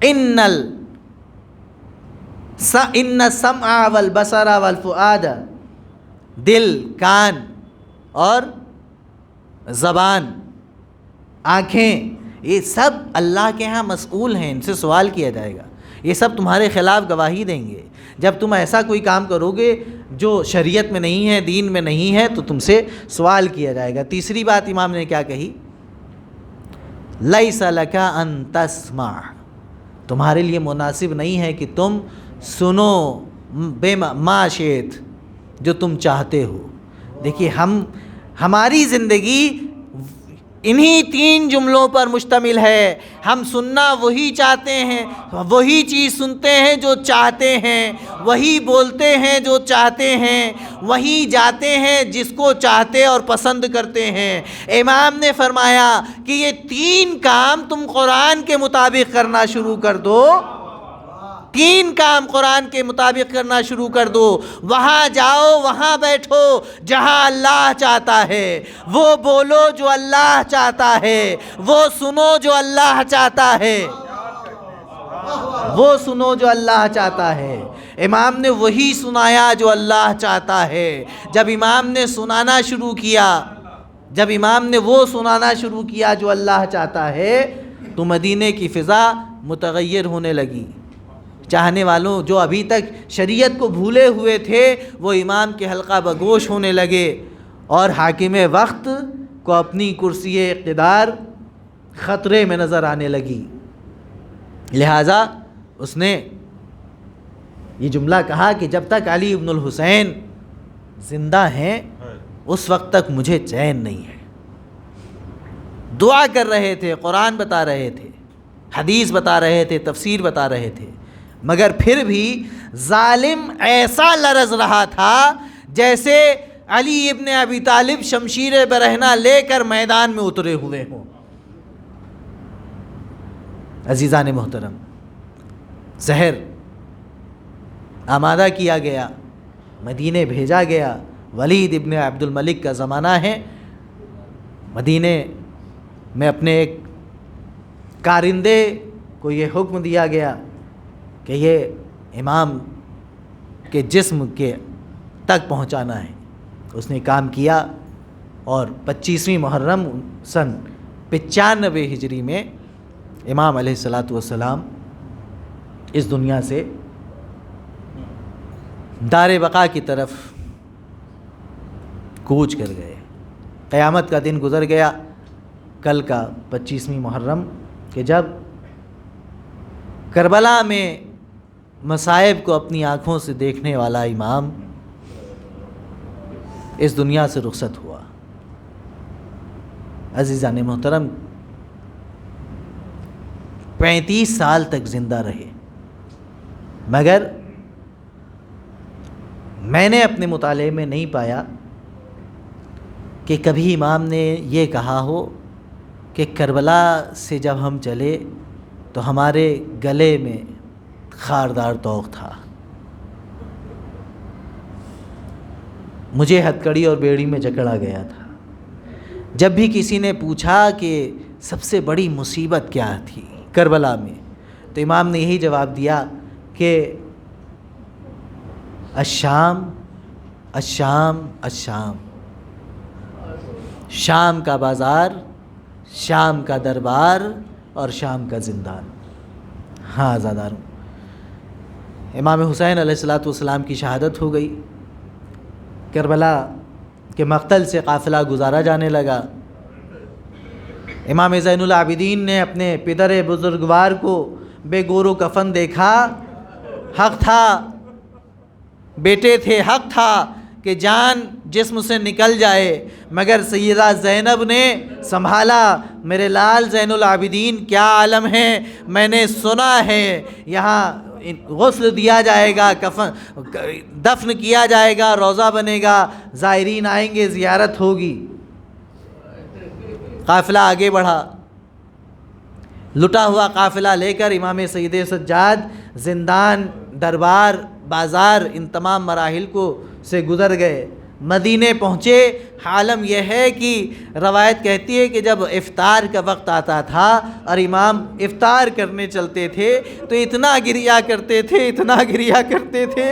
ان السمع والبصر والفؤاد، دل، کان اور زبان، آنکھیں، یہ سب اللہ کے ہاں مسئول ہیں، ان سے سوال کیا جائے گا. یہ سب تمہارے خلاف گواہی دیں گے. جب تم ایسا کوئی کام کرو گے جو شریعت میں نہیں ہے، دین میں نہیں ہے، تو تم سے سوال کیا جائے گا. تیسری بات امام نے کیا کہی؟ لیس لک ان تسمع، تمہارے لیے مناسب نہیں ہے کہ تم سنو ما شئت، جو تم چاہتے ہو. دیکھیے ہماری زندگی انہی 3 جملوں پر مشتمل ہے. ہم سننا وہی چاہتے ہیں، وہی چیز سنتے ہیں جو چاہتے ہیں، وہی بولتے ہیں جو چاہتے ہیں، وہی جاتے ہیں جس کو چاہتے اور پسند کرتے ہیں. امام نے فرمایا کہ یہ 3 کام تم قرآن کے مطابق کرنا شروع کر دو. 3 کام قرآن کے مطابق کرنا شروع کر دو. وہاں جاؤ، وہاں بیٹھو جہاں اللہ چاہتا ہے، وہ بولو جو اللہ چاہتا ہے، وہ سنو جو اللہ چاہتا ہے، وہ سنو جو اللہ چاہتا ہے. امام نے وہی سنایا جو اللہ چاہتا ہے. جب امام نے سنانا شروع کیا، جب امام نے وہ سنانا شروع کیا جو اللہ چاہتا ہے، تو مدینے کی فضا متغیر ہونے لگی. چاہنے والوں جو ابھی تک شریعت کو بھولے ہوئے تھے وہ امام کے حلقہ بگوش ہونے لگے اور حاکم وقت کو اپنی کرسی اقتدار خطرے میں نظر آنے لگی۔ لہٰذا اس نے یہ جملہ کہا کہ جب تک علی ابن الحسین زندہ ہیں اس وقت تک مجھے چین نہیں ہے۔ دعا کر رہے تھے، قرآن بتا رہے تھے، حدیث بتا رہے تھے، تفسیر بتا رہے تھے، مگر پھر بھی ظالم ایسا لرز رہا تھا جیسے علی ابن ابی طالب شمشیر برہنہ لے کر میدان میں اترے ہوئے ہوں۔ عزیزان محترم، زہر آمادہ کیا گیا، مدینے بھیجا گیا۔ ولید ابن عبد الملک کا زمانہ ہے۔ مدینے میں اپنے ایک کارندے کو یہ حکم دیا گیا کہ یہ امام کے جسم کے تک پہنچانا ہے۔ اس نے کام کیا اور 25ویں محرم سن 95 ہجری میں امام علیہ الصلاۃ والسلام اس دنیا سے دار بقا کی طرف کوچ کر گئے۔ قیامت کا دن گزر گیا، کل کا 25ویں محرم، کہ جب کربلا میں مصائب کو اپنی آنکھوں سے دیکھنے والا امام اس دنیا سے رخصت ہوا۔ عزیزان محترم، 35 سال تک زندہ رہے، مگر میں نے اپنے مطالعے میں نہیں پایا کہ کبھی امام نے یہ کہا ہو کہ کربلا سے جب ہم چلے تو ہمارے گلے میں خاردار طوق تھا۔ مجھے ہتکڑی اور بیڑی میں جکڑا گیا تھا۔ جب بھی کسی نے پوچھا کہ سب سے بڑی مصیبت کیا تھی کربلا میں، تو امام نے یہی جواب دیا کہ الشام الشام الشام، شام کا بازار، شام کا دربار اور شام کا زندان۔ ہاں عزاداروں، امام حسین علیہ الصلاۃ والسلام کی شہادت ہو گئی۔ کربلا کے مقتل سے قافلہ گزارا جانے لگا۔ امام زین العابدین نے اپنے پدر بزرگوار کو بے گور و کفن دیکھا۔ حق تھا، بیٹے تھے، حق تھا کہ جان جسم سے نکل جائے، مگر سیدہ زینب نے سنبھالا۔ میرے لال زین العابدین کیا عالم ہے، میں نے سنا ہے یہاں غسل دیا جائے گا، کفن دفن کیا جائے گا، روضہ بنے گا، زائرین آئیں گے، زیارت ہوگی۔ قافلہ آگے بڑھا، لٹا ہوا قافلہ لے کر امام سید سجاد زندان، دربار، بازار، ان تمام مراحل کو سے گزر گئے، مدینے پہنچے۔ عالم یہ ہے کہ روایت کہتی ہے کہ جب افطار کا وقت آتا تھا اور امام افطار کرنے چلتے تھے تو اتنا گریا کرتے تھے، اتنا گریا کرتے تھے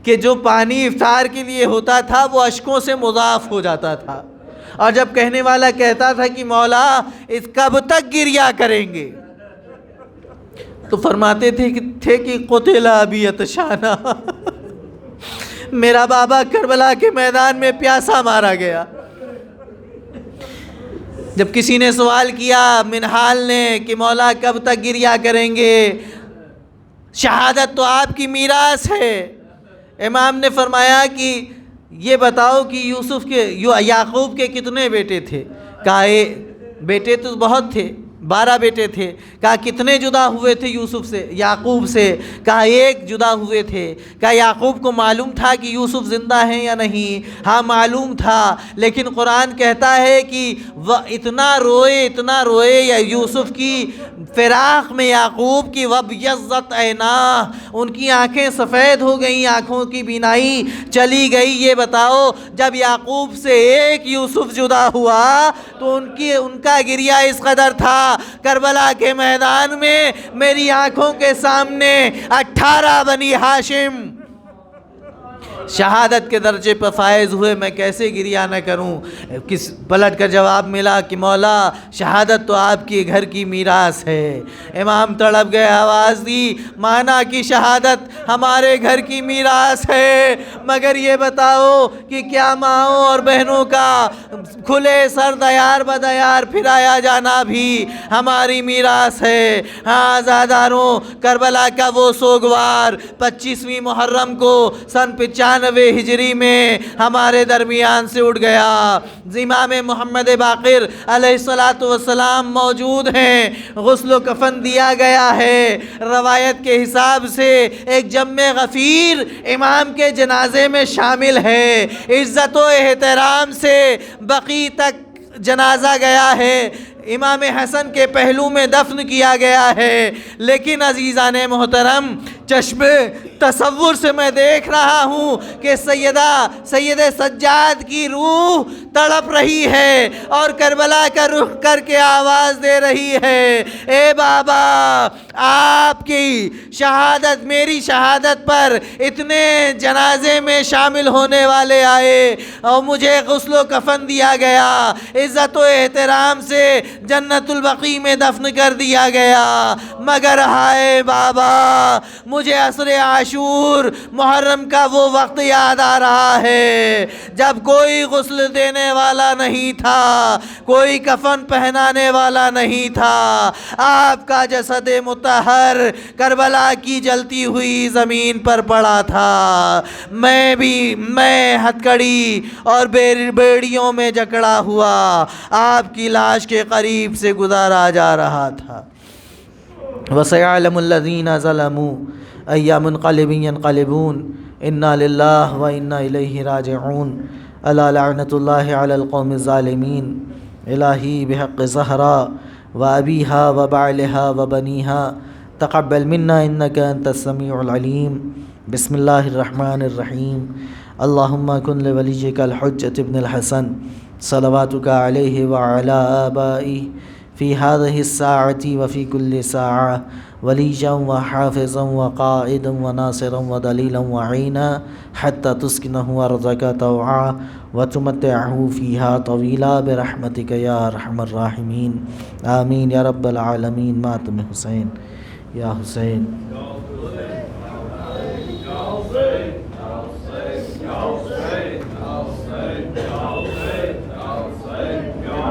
کہ جو پانی افطار کے لیے ہوتا تھا وہ اشکوں سے مضاف ہو جاتا تھا۔ اور جب کہنے والا کہتا تھا کہ مولا اس کب تک گریا کریں گے، تو فرماتے تھے کہ قتل ابی عطشانا، میرا بابا کربلا کے میدان میں پیاسا مارا گیا۔ جب کسی نے سوال کیا منحال نے کہ مولا کب تک گریا کریں گے، شہادت تو آپ کی میراث ہے، امام نے فرمایا کہ یہ بتاؤ کہ یعقوب کے کتنے بیٹے تھے؟ کہا بیٹے تو بہت تھے، 12 بیٹے تھے۔ کہا کتنے جدا ہوئے تھے یوسف سے، یعقوب سے؟ کہا ایک جدا ہوئے تھے۔ کہا یعقوب کو معلوم تھا کہ یوسف زندہ ہیں یا نہیں؟ ہاں معلوم تھا، لیکن قرآن کہتا ہے کہ وہ اتنا روئے یا یوسف کی فراق میں یعقوب کی وَبْيَضَّتْ عَيْنَاهُ، ان کی آنکھیں سفید ہو گئیں، آنکھوں کی بینائی چلی گئی۔ یہ بتاؤ جب یعقوب سے ایک یوسف جدا ہوا تو ان کا گریہ اس قدر تھا، کربلا کے میدان میں میری آنکھوں کے سامنے 18 بنی ہاشم شہادت کے درجے پر فائز ہوئے، میں کیسے گریہ نہ کروں؟ پلٹ کر جواب ملا کہ مولا شہادت تو آپ کے گھر کی میراث ہے۔ امام تڑپ گئے، آواز دی، مانا کہ شہادت ہمارے گھر کی میراث ہے، مگر یہ بتاؤ کہ کیا ماؤں اور بہنوں کا کھلے سر دیار بدیار پھرایا جانا بھی ہماری میراث ہے؟ ہاں عزاداروں، کربلا کا وہ سوگوار 25ویں محرم کو سن 95 ہجری میں ہمارے درمیان سے اٹھ گیا۔ امام محمد باقر علیہ السلام موجود ہیں، غسل و کفن دیا گیا ہے۔ روایت کے حساب سے ایک جمع غفیر امام کے جنازے میں شامل ہے۔ عزت و احترام سے بقیع تک جنازہ گیا ہے، امام حسن کے پہلو میں دفن کیا گیا ہے، لیکن عزیزان محترم چشم تصور سے میں دیکھ رہا ہوں کہ سید سجاد کی روح تڑپ رہی ہے اور کربلا کا رخ کر کے آواز دے رہی ہے، اے بابا آپ کی شہادت، میری شہادت پر اتنے جنازے میں شامل ہونے والے آئے اور مجھے غسل و کفن دیا گیا، عزت و احترام سے جنت البقیع میں دفن کر دیا گیا، مگر ہائے بابا مجھے عصر عاشور محرم کا وہ وقت یاد آ رہا ہے جب کوئی غسل دینے والا نہیں تھا، کوئی کفن پہنانے والا نہیں تھا، آپ کا جسد مطہر کربلا کی جلتی ہوئی زمین پر پڑا تھا، میں ہتھکڑی اور بیڑیوں میں جکڑا ہوا آپ کی لاش کے قریب سے گزارا جا رہا تھا۔ وَسَيَعْلَمُ الَّذِينَ ظَلَمُوا أَيَّ مُنْقَلِبٍ يَنْقَلِبُونَ إِنَّا لِلَّهِ وَإِنَّا إِلَيْهِ رَاجِعُونَ أَلَا لَعْنَةُ اللَّهِ عَلَى الْقَوْمِ الظَّالِمِينَ إِلَٰهِي بِحَقِّ زَهْرَاءَ وَأَبِيهَا وَبَعْلِهَا وَبَنِيهَا تَقَبَّلْ مِنَّا إِنَّكَ أَنْتَ السَّمِيعُ الْعَلِيمُ بسم الله الرحمن الرحيم اللهم كن لوليك الحجة ابن الحسن صلواتك عليه وعلى آبائه في هذه الساعة وفي كل ساعة وليا وحافظا وقائدا وناصرا ودليلا وعينا حتى تسكنه أرضك طوعا وتمتعه فيها طويلا برحمتك يا أرحم الراحمين آمين يا رب العالمين ماتم حسين يا حسين